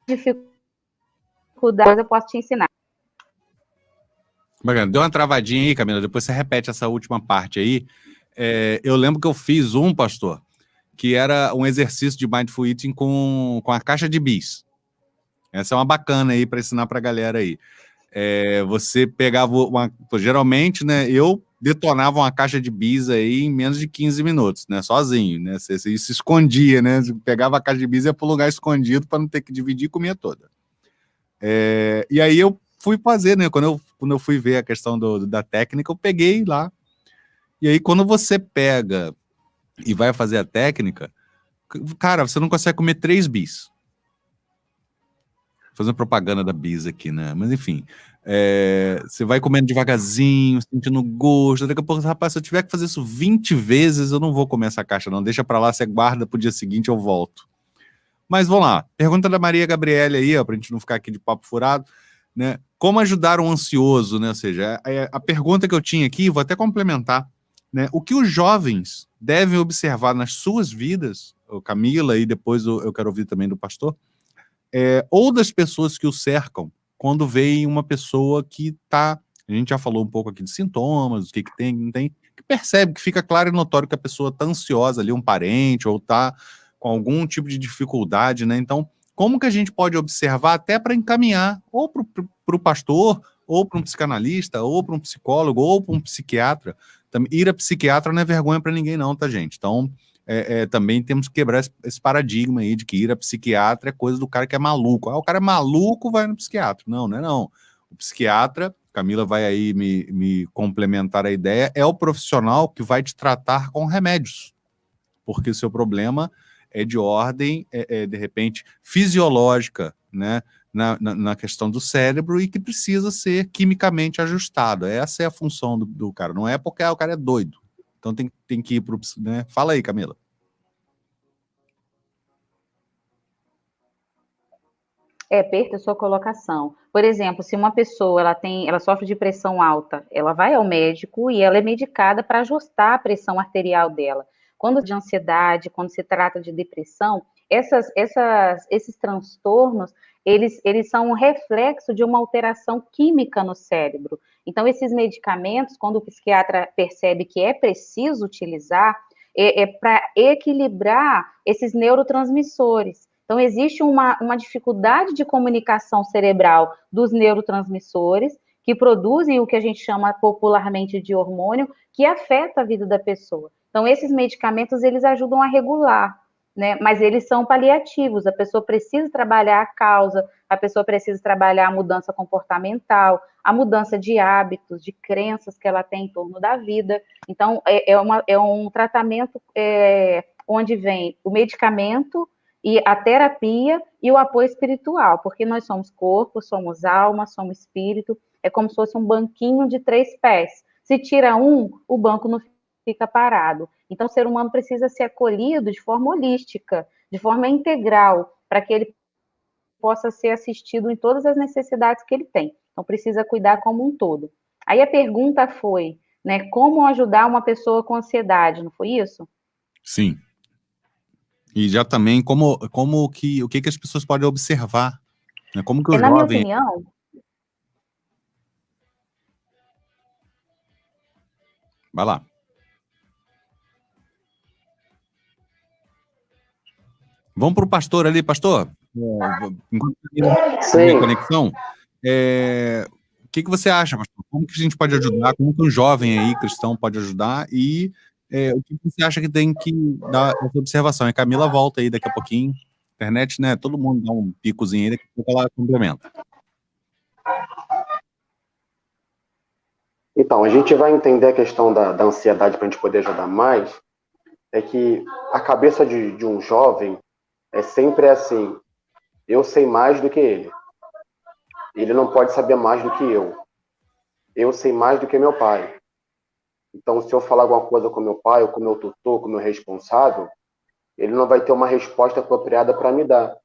S3: dificuldade. Eu posso te ensinar.
S1: Bacana. Deu uma travadinha aí, Camila, depois você repete essa última parte aí. Eu lembro que eu fiz pastor, que era um exercício de Mindful Eating com a caixa de bis. Essa é uma bacana aí para ensinar para a galera aí. Você pegava geralmente, né, eu detonava uma caixa de bis aí em menos de 15 minutos, né, sozinho, né, você se escondia, né, você pegava a caixa de bis e ia para um lugar escondido para não ter que dividir e comia toda. E aí eu fui fazer, né, quando eu fui ver a questão da técnica, eu peguei lá, e aí quando você pega e vai fazer a técnica, cara, você não consegue comer 3 bis. Fazendo propaganda da bis aqui, né? Mas enfim, você vai comendo devagarzinho, sentindo gosto. Daqui a pouco, rapaz, se eu tiver que fazer isso 20 vezes, eu não vou comer essa caixa, não. Deixa pra lá, você guarda pro dia seguinte, eu volto. Mas vamos lá. Pergunta da Maria Gabriele aí, ó, pra gente não ficar aqui de papo furado, né? Como ajudar um ansioso, né? Ou seja, a pergunta que eu tinha aqui, vou até complementar, né? O que os jovens devem observar nas suas vidas, Camila, e depois eu quero ouvir também do pastor, ou das pessoas que o cercam, quando veem uma pessoa que tá, a gente já falou um pouco aqui de sintomas, o que tem, não tem, que percebe, que fica claro e notório que a pessoa tá ansiosa ali, um parente, ou tá com algum tipo de dificuldade, né? Então, como que a gente pode observar até para encaminhar ou para o pastor, ou para um psicanalista, ou para um psicólogo, ou para um psiquiatra? Ir a psiquiatra não é vergonha para ninguém não, tá, gente? Então, também temos que quebrar esse paradigma aí de que ir a psiquiatra é coisa do cara que é maluco. O cara é maluco, vai no psiquiatra. Não, não é não. O psiquiatra, Camila vai aí me complementar a ideia, é o profissional que vai te tratar com remédios, porque o seu problema é de ordem, de repente, fisiológica, né, na questão do cérebro e que precisa ser quimicamente ajustado. Essa é a função do cara. Não é porque o cara é doido. Então tem que ir para o... Né? Fala aí, Camila.
S3: Perfeita a sua colocação. Por exemplo, se uma pessoa ela sofre de pressão alta, ela vai ao médico e ela é medicada para ajustar a pressão arterial dela. Quando de ansiedade, quando se trata de depressão, esses transtornos, eles são um reflexo de uma alteração química no cérebro. Então, esses medicamentos, quando o psiquiatra percebe que é preciso utilizar, é para equilibrar esses neurotransmissores. Então, existe uma dificuldade de comunicação cerebral dos neurotransmissores, que produzem o que a gente chama popularmente de hormônio, que afeta a vida da pessoa. Então, esses medicamentos, eles ajudam a regular, né? Mas eles são paliativos, a pessoa precisa trabalhar a causa, a pessoa precisa trabalhar a mudança comportamental, a mudança de hábitos, de crenças que ela tem em torno da vida. Então, é um tratamento onde vem o medicamento e a terapia e o apoio espiritual, porque nós somos corpo, somos alma, somos espírito, é como se fosse um banquinho de 3 pés. Se tira um, o banco não fica parado. Então, o ser humano precisa ser acolhido de forma holística, de forma integral, para que ele possa ser assistido em todas as necessidades que ele tem. Então, precisa cuidar como um todo. Aí a pergunta foi, né, como ajudar uma pessoa com ansiedade, não foi isso?
S1: Sim. E já também o que as pessoas podem observar, né? Como que o
S3: Na minha
S1: jovem...
S3: opinião,
S1: Vai lá. Vamos para o pastor ali, pastor. Enquanto
S2: Sim.
S1: a conexão, o que você acha, pastor? Como que a gente pode ajudar? Como que um jovem aí, cristão, pode ajudar? E o que você acha que tem que dar essa observação? A Camila volta aí daqui a pouquinho. Internet, né? Todo mundo dá um picozinho aí, daqui a pouco ela complementa.
S2: Então, a gente vai entender a questão da ansiedade para a gente poder ajudar mais. É que a cabeça de um jovem é sempre assim: eu sei mais do que ele. Ele não pode saber mais do que eu. Eu sei mais do que meu pai. Então, se eu falar alguma coisa com meu pai, ou com meu tutor, com meu responsável, ele não vai ter uma resposta apropriada para me dar.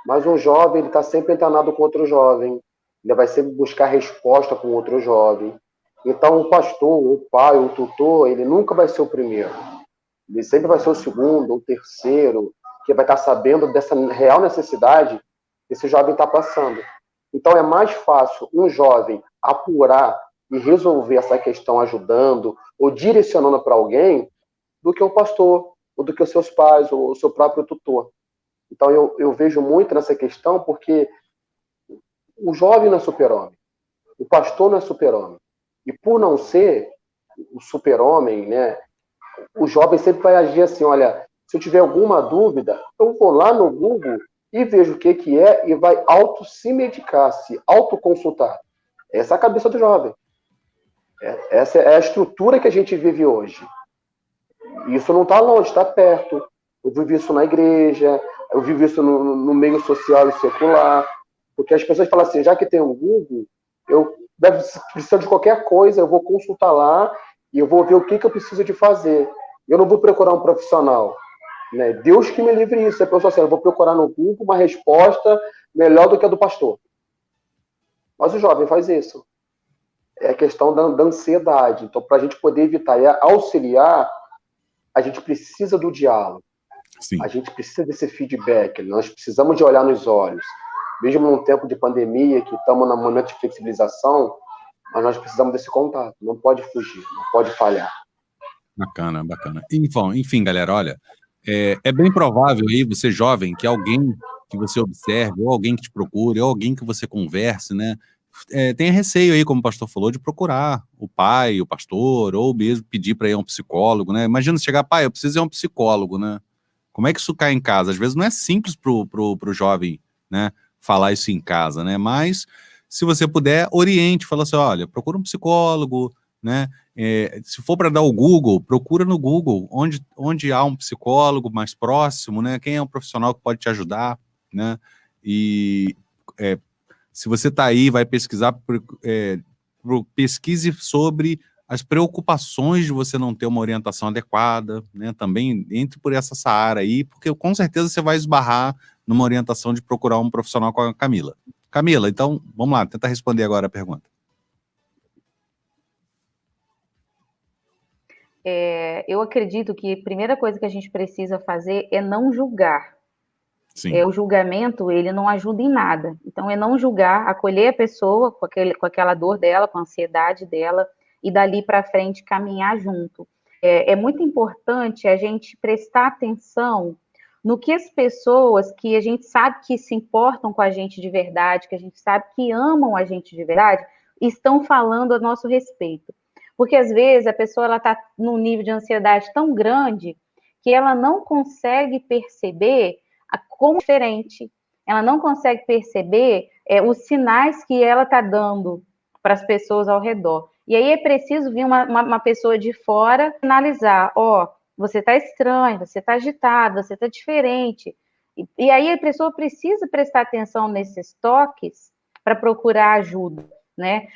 S2: Mas um jovem, ele está sempre internado com outro jovem. Ele vai sempre buscar resposta com outro jovem. Então, o pastor, o pai, o tutor, ele nunca vai ser o primeiro. Ele sempre vai ser o segundo, ou o terceiro, que vai estar sabendo dessa real necessidade que esse jovem está passando. Então, é mais fácil um jovem apurar e resolver essa questão ajudando ou direcionando para alguém do que o pastor, ou do que os seus pais, ou o seu próprio tutor. Então, eu vejo muito nessa questão porque o jovem não é super-homem, o pastor não é super-homem. E por não ser o super-homem, né, o jovem sempre vai agir assim: olha, se eu tiver alguma dúvida, eu vou lá no Google e vejo o que é e vai se medicar, se autoconsultar. Essa é a cabeça do jovem. Essa é a estrutura que a gente vive hoje. Isso não está longe, está perto. Eu vivo isso na igreja, eu vivo isso no meio social e secular, porque as pessoas falam assim: já que tem um Google, eu preciso de qualquer coisa, eu vou consultar lá e eu vou ver o que eu preciso de fazer. Eu não vou procurar um profissional, né? Deus que me livre isso. A pessoa assim: eu vou procurar no Google uma resposta melhor do que a do pastor. Mas o jovem faz isso. É a questão da ansiedade. Então, para a gente poder evitar e auxiliar, a gente precisa do diálogo.
S1: Sim.
S2: A gente precisa desse feedback. Nós precisamos de olhar nos olhos. Mesmo num tempo de pandemia, que estamos num momento de flexibilização, mas nós precisamos desse contato. Não pode fugir, não pode falhar.
S1: Bacana, bacana. Enfim, galera, olha, é bem provável aí, você jovem, que alguém que você observe, ou alguém que te procure, ou alguém que você converse, né, tenha receio aí, como o pastor falou, de procurar o pai, o pastor, ou mesmo pedir para ir a um psicólogo, né? Imagina se chegar: pai, eu preciso ir a um psicólogo, né? Como é que isso cai em casa? Às vezes não é simples pro jovem, né, falar isso em casa, né? Mas se você puder, oriente, fala assim: olha, procura um psicólogo, né? Se for para dar o Google, procura no Google onde há um psicólogo mais próximo, né? Quem é um profissional que pode te ajudar, né? E se você está aí, vai pesquisar, pesquise sobre as preocupações de você não ter uma orientação adequada, né? Também entre por essa seara aí, porque com certeza você vai esbarrar numa orientação de procurar um profissional com a Camila. Camila, então, vamos lá, tenta responder agora a pergunta.
S3: Eu acredito que a primeira coisa que a gente precisa fazer é não julgar.
S1: Sim.
S3: O julgamento, ele não ajuda em nada. Então, é não julgar, acolher a pessoa com aquela dor dela, com a ansiedade dela, e dali para frente caminhar junto. É muito importante a gente prestar atenção no que as pessoas que a gente sabe que se importam com a gente de verdade, que a gente sabe que amam a gente de verdade, estão falando a nosso respeito. Porque às vezes a pessoa está num nível de ansiedade tão grande que ela não consegue perceber como diferente, ela não consegue perceber os sinais que ela está dando para as pessoas ao redor. E aí é preciso vir uma pessoa de fora analisar: ó, você está estranho, você está agitado, você está diferente. E aí a pessoa precisa prestar atenção nesses toques para procurar ajuda, né?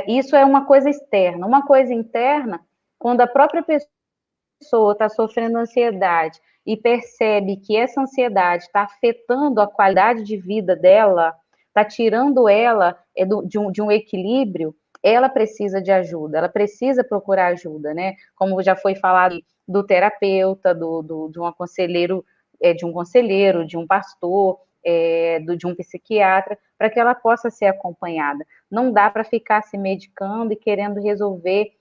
S3: Isso é uma coisa externa. Uma coisa interna, quando a própria pessoa está sofrendo ansiedade e percebe que essa ansiedade está afetando a qualidade de vida dela, está tirando ela de um equilíbrio, ela precisa de ajuda, ela precisa procurar ajuda, né? Como já foi falado do terapeuta, de um conselheiro, de um pastor, de um psiquiatra, para que ela possa ser acompanhada. Não dá para ficar se medicando e querendo resolver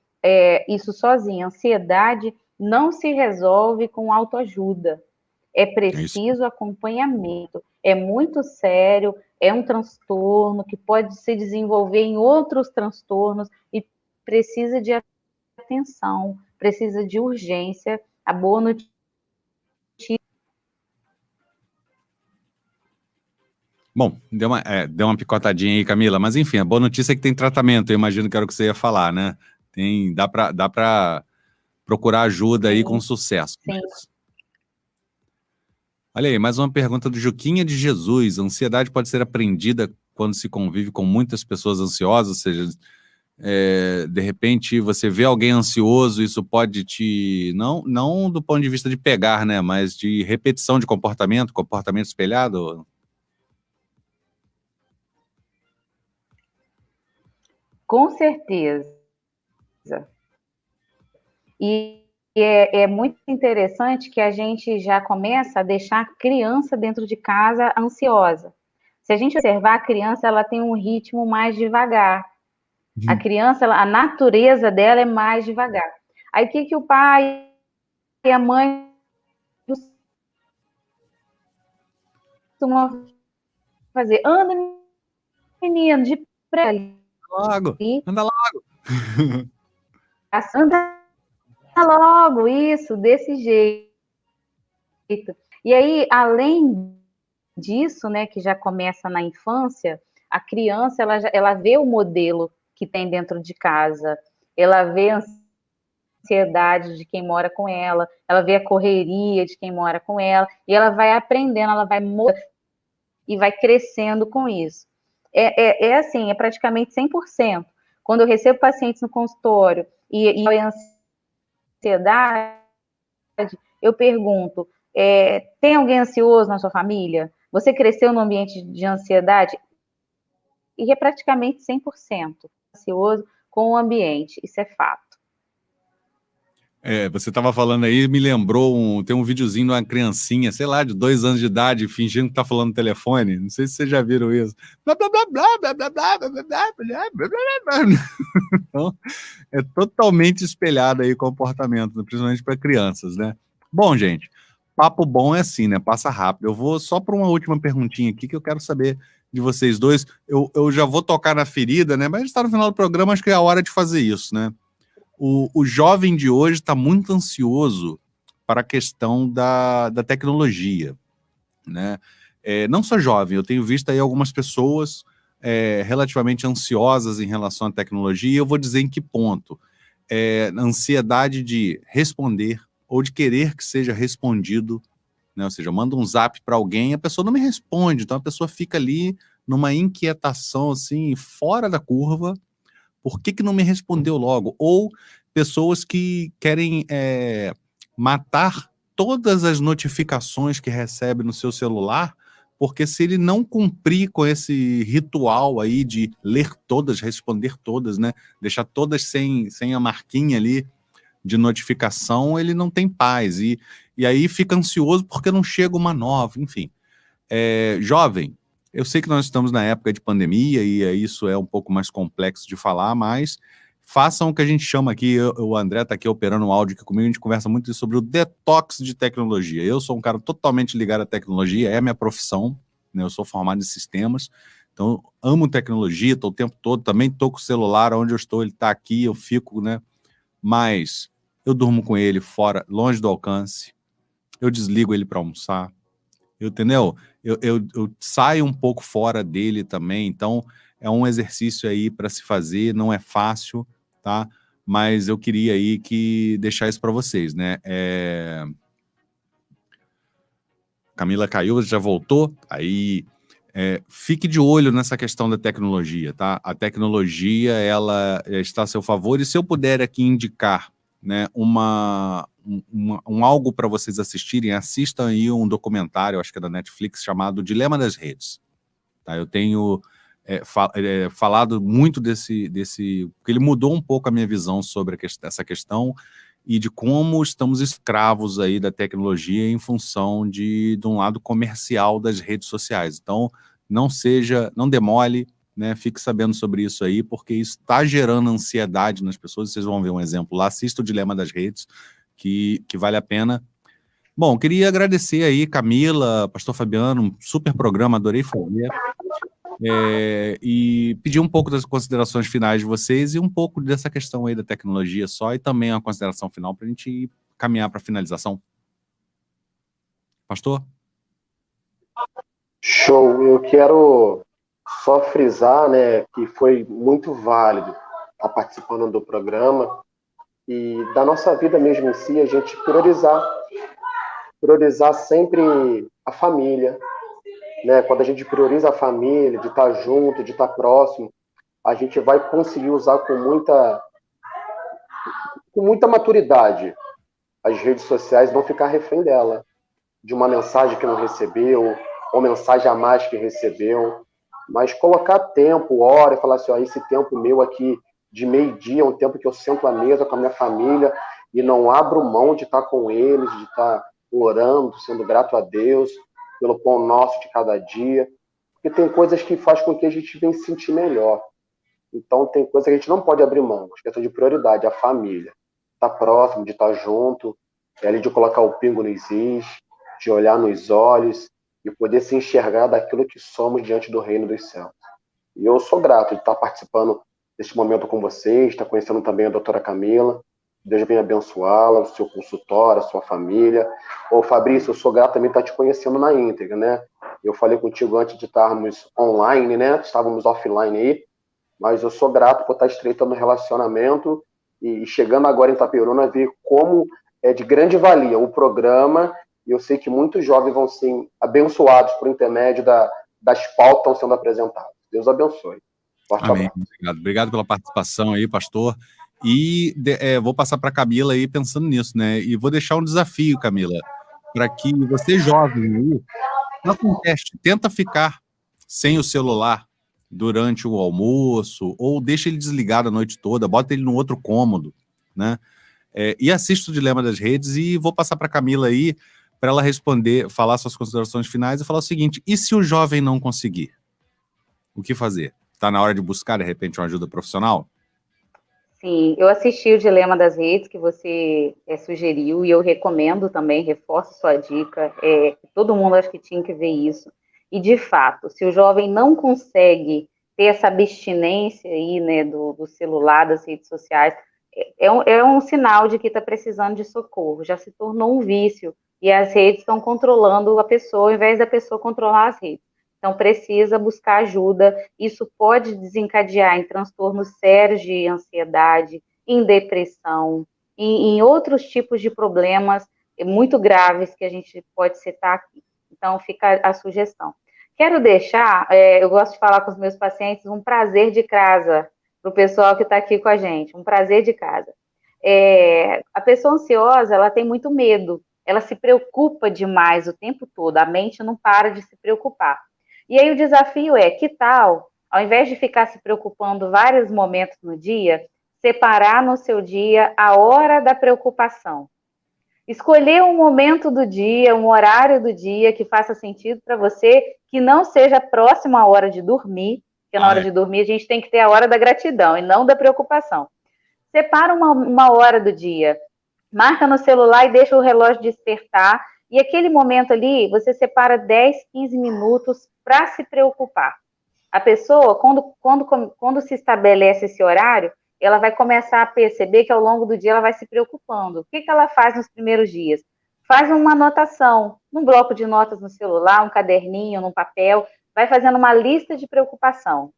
S3: isso sozinha. A ansiedade não se resolve com autoajuda. É preciso acompanhamento. É muito sério, é um transtorno que pode se desenvolver em outros transtornos e precisa de atenção, precisa de urgência. A boa notícia.
S1: Bom, deu uma picotadinha aí, Camila, mas enfim, a boa notícia é que tem tratamento, eu imagino que era o que você ia falar, né? Dá pra procurar ajuda aí com sucesso.
S3: Sim.
S1: Olha aí, mais uma pergunta do Juquinha de Jesus. A ansiedade pode ser aprendida quando se convive com muitas pessoas ansiosas, ou seja, de repente você vê alguém ansioso, isso pode não do ponto de vista de pegar, né, mas de repetição de comportamento espelhado?
S3: Com certeza. E é muito interessante que a gente já começa a deixar a criança dentro de casa ansiosa. Se a gente observar, a criança ela tem um ritmo mais devagar. A criança, a natureza dela é mais devagar. Aí o que o pai e a mãe costumam fazer? Anda, menino, de pré.
S1: Anda logo.
S3: Anda logo, isso, desse jeito. E aí, além disso, né, que já começa na infância, a criança, ela vê o modelo que tem dentro de casa, ela vê a ansiedade de quem mora com ela vê a correria de quem mora com ela, e ela vai aprendendo, ela vai e vai crescendo com isso. Assim, é praticamente 100%. Quando eu recebo pacientes no consultório e a ansiedade, eu pergunto, tem alguém ansioso na sua família? Você cresceu num ambiente de ansiedade? E é praticamente 100% ansioso com o ambiente, isso é fato.
S1: Você estava falando aí, me lembrou, tem um videozinho de uma criancinha, sei lá, de 2 anos de idade, fingindo que está falando no telefone. Não sei se vocês já viram isso. Blá, blá, blá, blá, blá, blá, blá, blá, blá, blá, blá, blá, blá. Então, é totalmente espelhado aí o comportamento, principalmente para crianças, né? Bom, gente, papo bom é assim, né? Passa rápido. Eu vou só para uma última perguntinha aqui que eu quero saber de vocês dois. Eu já vou tocar na ferida, né? Mas a gente está no final do programa, acho que é a hora de fazer isso, né? O jovem de hoje está muito ansioso para a questão da tecnologia, né? Não só jovem, eu tenho visto aí algumas pessoas relativamente ansiosas em relação à tecnologia, e eu vou dizer em que ponto. Ansiedade de responder ou de querer que seja respondido, né? Ou seja, eu mando um zap para alguém, a pessoa não me responde, então a pessoa fica ali numa inquietação assim, fora da curva. Por que não me respondeu logo? Ou pessoas que querem matar todas as notificações que recebe no seu celular, porque se ele não cumprir com esse ritual aí de ler todas, responder todas, né, deixar todas sem a marquinha ali de notificação, ele não tem paz. E aí fica ansioso porque não chega uma nova, enfim. Jovem, eu sei que nós estamos na época de pandemia e isso é um pouco mais complexo de falar, mas façam o que a gente chama aqui, o André está aqui operando um áudio aqui comigo, a gente conversa muito sobre o detox de tecnologia. Eu sou um cara totalmente ligado à tecnologia, é a minha profissão, né? Eu sou formado em sistemas, então amo tecnologia, estou o tempo todo, também estou com o celular, onde eu estou, ele está aqui, eu fico, né? Mas eu durmo com ele fora, longe do alcance, eu desligo ele para almoçar, entendeu? Eu saio um pouco fora dele também, então é um exercício aí para se fazer, não é fácil, tá? Mas eu queria aí deixar isso para vocês, né? Camila caiu, já voltou, aí fique de olho nessa questão da tecnologia, tá? A tecnologia, ela está a seu favor, e se eu puder aqui indicar, né, um algo para vocês assistirem, assistam aí um documentário, acho que é da Netflix, chamado Dilema das Redes. Tá? Eu tenho falado muito desse, porque ele mudou um pouco a minha visão sobre essa questão e de como estamos escravos aí da tecnologia em função de um lado comercial das redes sociais. Então, não demole, né? Fique sabendo sobre isso aí, porque isso está gerando ansiedade nas pessoas. Vocês vão ver um exemplo lá, assista o Dilema das Redes, que vale a pena. Bom, queria agradecer aí, Camila, Pastor Fabiano, um super programa, adorei fazer. E pedir um pouco das considerações finais de vocês e um pouco dessa questão aí da tecnologia só, e também uma consideração final para a gente caminhar para a finalização. Pastor?
S2: Show. Eu quero só frisar, né, que foi muito válido estar participando do programa e da nossa vida mesmo em si, a gente priorizar sempre a família, né? Quando a gente prioriza a família, de estar junto, de estar próximo, a gente vai conseguir usar com muita maturidade as redes sociais, não ficar refém dela, de uma mensagem que não recebeu, ou mensagem a mais que recebeu, mas colocar tempo, hora, e falar assim, ó, esse tempo meu aqui de meio-dia é um tempo que eu sento à mesa com a minha família e não abro mão de estar com eles, de estar orando, sendo grato a Deus pelo pão nosso de cada dia, porque tem coisas que faz com que a gente venha se sentir melhor. Então tem coisas que a gente não pode abrir mão, questão de prioridade, a família. Estar próximo, de estar junto, ali de colocar o pingo nos is, de olhar nos olhos e poder se enxergar daquilo que somos diante do reino dos céus. E eu sou grato de estar participando deste momento com vocês, estar conhecendo também a doutora Camila. Deus venha abençoá-la, o seu consultório, a sua família. Ô, Fabrício, eu sou grato também de estar te conhecendo na íntegra, né? Eu falei contigo antes de estarmos online, né? Estávamos offline aí, mas eu sou grato por estar estreitando o relacionamento e chegando agora em Itaperuna, ver como é de grande valia o programa, e eu sei que muitos jovens vão ser abençoados por intermédio das pautas que estão sendo apresentadas. Deus abençoe. Forte
S1: Amém.
S2: abraço.
S1: Obrigado pela participação aí, pastor. E vou passar para a Camila aí pensando nisso, né? E vou deixar um desafio, Camila, para que você jovem aí, faça um teste, tenta ficar sem o celular durante o almoço, ou deixa ele desligado a noite toda, bota ele no outro cômodo, né? E assista o Dilema das Redes, e vou passar para a Camila aí, para ela responder, falar suas considerações finais e falar o seguinte: e se o jovem não conseguir? O que fazer? Está na hora de buscar, de repente, uma ajuda profissional?
S3: Sim, eu assisti o Dilema das Redes que você sugeriu, e eu recomendo também, reforço sua dica, todo mundo acho que tinha que ver isso. E, de fato, se o jovem não consegue ter essa abstinência aí, né, do celular, das redes sociais, é um sinal de que está precisando de socorro, já se tornou um vício, e as redes estão controlando a pessoa, ao invés da pessoa controlar as redes. Então, precisa buscar ajuda. Isso pode desencadear em transtornos sérios de ansiedade, em depressão, em outros tipos de problemas muito graves que a gente pode citar aqui. Então, fica a sugestão. Quero deixar, eu gosto de falar com os meus pacientes, um prazer de casa para o pessoal que está aqui com a gente, um prazer de casa. A pessoa ansiosa, ela tem muito medo, ela se preocupa demais o tempo todo, a mente não para de se preocupar. E aí o desafio é, que tal, ao invés de ficar se preocupando vários momentos no dia, separar no seu dia a hora da preocupação. Escolher um momento do dia, um horário do dia que faça sentido para você, que não seja próximo à hora de dormir, porque na hora de dormir a gente tem que ter a hora da gratidão e não da preocupação. Separa uma hora do dia, marca no celular e deixa o relógio despertar, e aquele momento ali, você separa 10, 15 minutos para se preocupar. A pessoa, quando se estabelece esse horário, ela vai começar a perceber que ao longo do dia ela vai se preocupando. O que ela faz nos primeiros dias? Faz uma anotação, num bloco de notas no celular, um caderninho, num papel, vai fazendo uma lista de preocupação.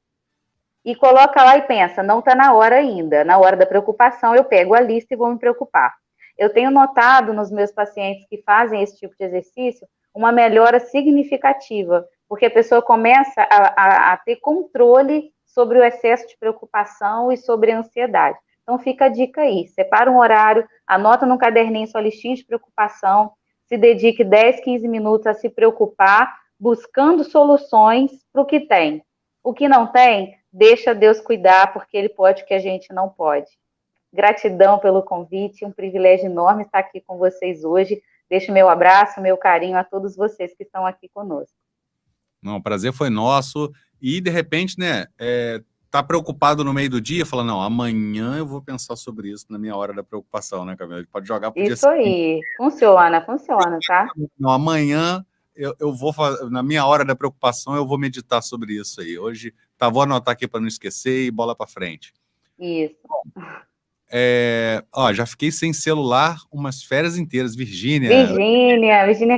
S3: E coloca lá e pensa, não está na hora ainda, na hora da preocupação eu pego a lista e vou me preocupar. Eu tenho notado nos meus pacientes que fazem esse tipo de exercício uma melhora significativa, porque a pessoa começa a ter controle sobre o excesso de preocupação e sobre a ansiedade. Então fica a dica aí, separa um horário, anota no caderninho sua listinha de preocupação, se dedique 10, 15 minutos a se preocupar, buscando soluções para o que tem. O que não tem, deixa Deus cuidar, porque Ele pode o que a gente não pode. Gratidão pelo convite, um privilégio enorme estar aqui com vocês hoje. Deixo meu abraço, meu carinho a todos vocês que estão aqui conosco.
S1: Não, o prazer foi nosso. E, de repente, né, tá preocupado no meio do dia, fala, não, amanhã eu vou pensar sobre isso na minha hora da preocupação, né, Camila? Pode jogar pro dia
S3: Isso aí, funciona, tá?
S1: Não, amanhã eu vou fazer, na minha hora da preocupação, eu vou meditar sobre isso aí. Hoje, vou anotar aqui para não esquecer e bola para frente.
S3: Isso.
S1: Já fiquei sem celular umas férias inteiras. Virgínia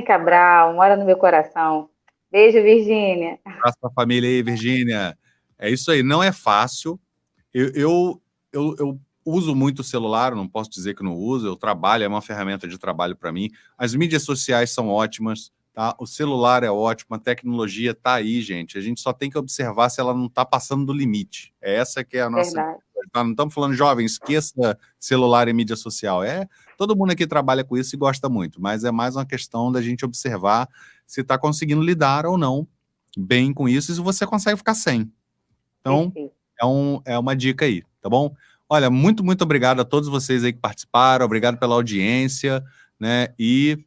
S3: Cabral, mora no meu coração. Beijo, Virgínia.
S1: Abraço pra família aí, Virgínia. É isso aí, não é fácil. Eu uso muito o celular, não posso dizer que não uso, eu trabalho, é uma ferramenta de trabalho para mim. As mídias sociais são ótimas, tá? O celular é ótimo, a tecnologia está aí, gente. A gente só tem que observar se ela não está passando do limite. Essa que é a nossa...
S3: Verdade.
S1: Não estamos falando, jovem, esqueça celular e mídia social. Todo mundo aqui trabalha com isso e gosta muito, mas é mais uma questão da gente observar se está conseguindo lidar ou não bem com isso e se você consegue ficar sem. Então, é uma dica aí, tá bom? Olha, muito, muito obrigado a todos vocês aí que participaram, obrigado pela audiência, né? E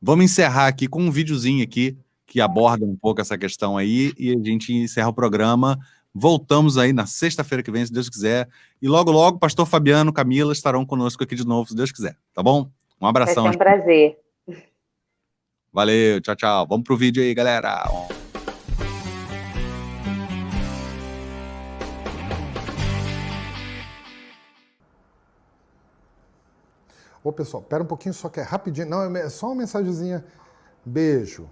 S1: vamos encerrar aqui com um videozinho aqui que aborda um pouco essa questão aí e a gente encerra o programa. Voltamos aí na sexta-feira que vem, se Deus quiser. E logo, logo, pastor Fabiano, Camila estarão conosco aqui de novo, se Deus quiser, tá bom? Um abração.
S3: Vai ser um prazer.
S1: Valeu, tchau, tchau. Vamos pro vídeo aí, galera.
S5: Ô, pessoal, pera um pouquinho, só que é rapidinho. Não, é só uma mensagenzinha. Beijo.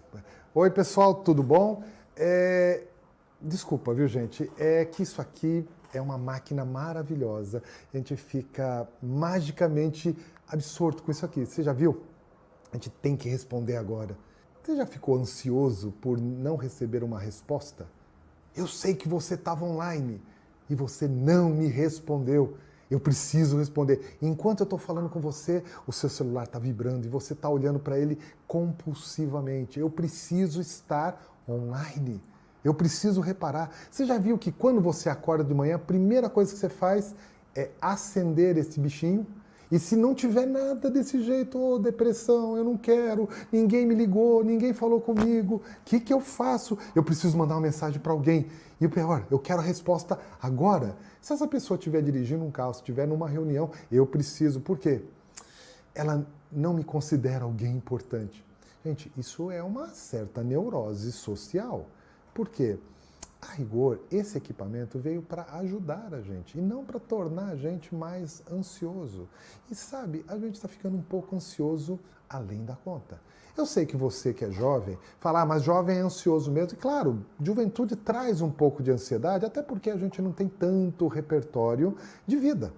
S5: Oi, pessoal, tudo bom? Desculpa, viu, gente? É que isso aqui é uma máquina maravilhosa. A gente fica magicamente absorto com isso aqui. Você já viu? A gente tem que responder agora. Você já ficou ansioso por não receber uma resposta? Eu sei que você estava online e você não me respondeu. Eu preciso responder. Enquanto eu estou falando com você, o seu celular está vibrando e você está olhando para ele compulsivamente. Eu preciso estar online. Eu preciso reparar. Você já viu que quando você acorda de manhã, a primeira coisa que você faz é acender esse bichinho? E se não tiver nada desse jeito, depressão, eu não quero, ninguém me ligou, ninguém falou comigo, o que eu faço? Eu preciso mandar uma mensagem para alguém. E o pior, eu quero a resposta agora. Se essa pessoa estiver dirigindo um carro, se estiver numa reunião, eu preciso. Por quê? Ela não me considera alguém importante. Gente, isso é uma certa neurose social. Por quê? A rigor, esse equipamento veio para ajudar a gente e não para tornar a gente mais ansioso. E sabe, a gente está ficando um pouco ansioso além da conta. Eu sei que você que é jovem, fala, mas jovem é ansioso mesmo. E claro, juventude traz um pouco de ansiedade, até porque a gente não tem tanto repertório de vida.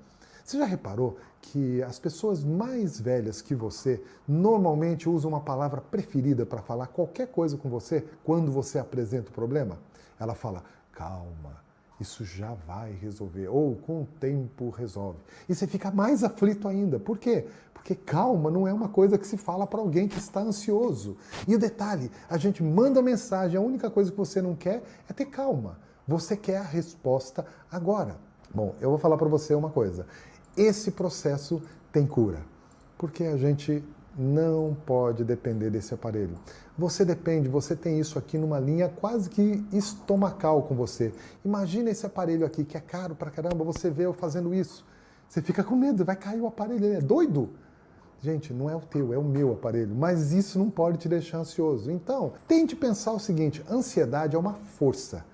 S5: Você já reparou que as pessoas mais velhas que você normalmente usam uma palavra preferida para falar qualquer coisa com você quando você apresenta o problema? Ela fala, calma, isso já vai resolver, ou com o tempo resolve. E você fica mais aflito ainda. Por quê? Porque calma não é uma coisa que se fala para alguém que está ansioso. E o detalhe, a gente manda mensagem, a única coisa que você não quer é ter calma. Você quer a resposta agora. Bom, eu vou falar para você uma coisa. Esse processo tem cura, porque a gente não pode depender desse aparelho. Você depende, você tem isso aqui numa linha quase que estomacal com você. Imagina esse aparelho aqui, que é caro pra caramba, você vê eu fazendo isso. Você fica com medo, vai cair o aparelho, ele é doido? Gente, não é o teu, é o meu aparelho, mas isso não pode te deixar ansioso. Então, tente pensar o seguinte, ansiedade é uma força.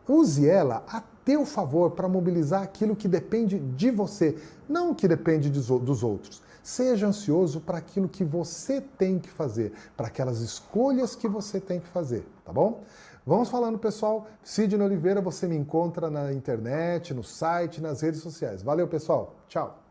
S5: Use ela a teu favor para mobilizar aquilo que depende de você, não o que depende dos outros. Seja ansioso para aquilo que você tem que fazer, para aquelas escolhas que você tem que fazer, tá bom? Vamos falando, pessoal. Sidney Oliveira, você me encontra na internet, no site, nas redes sociais. Valeu, pessoal. Tchau.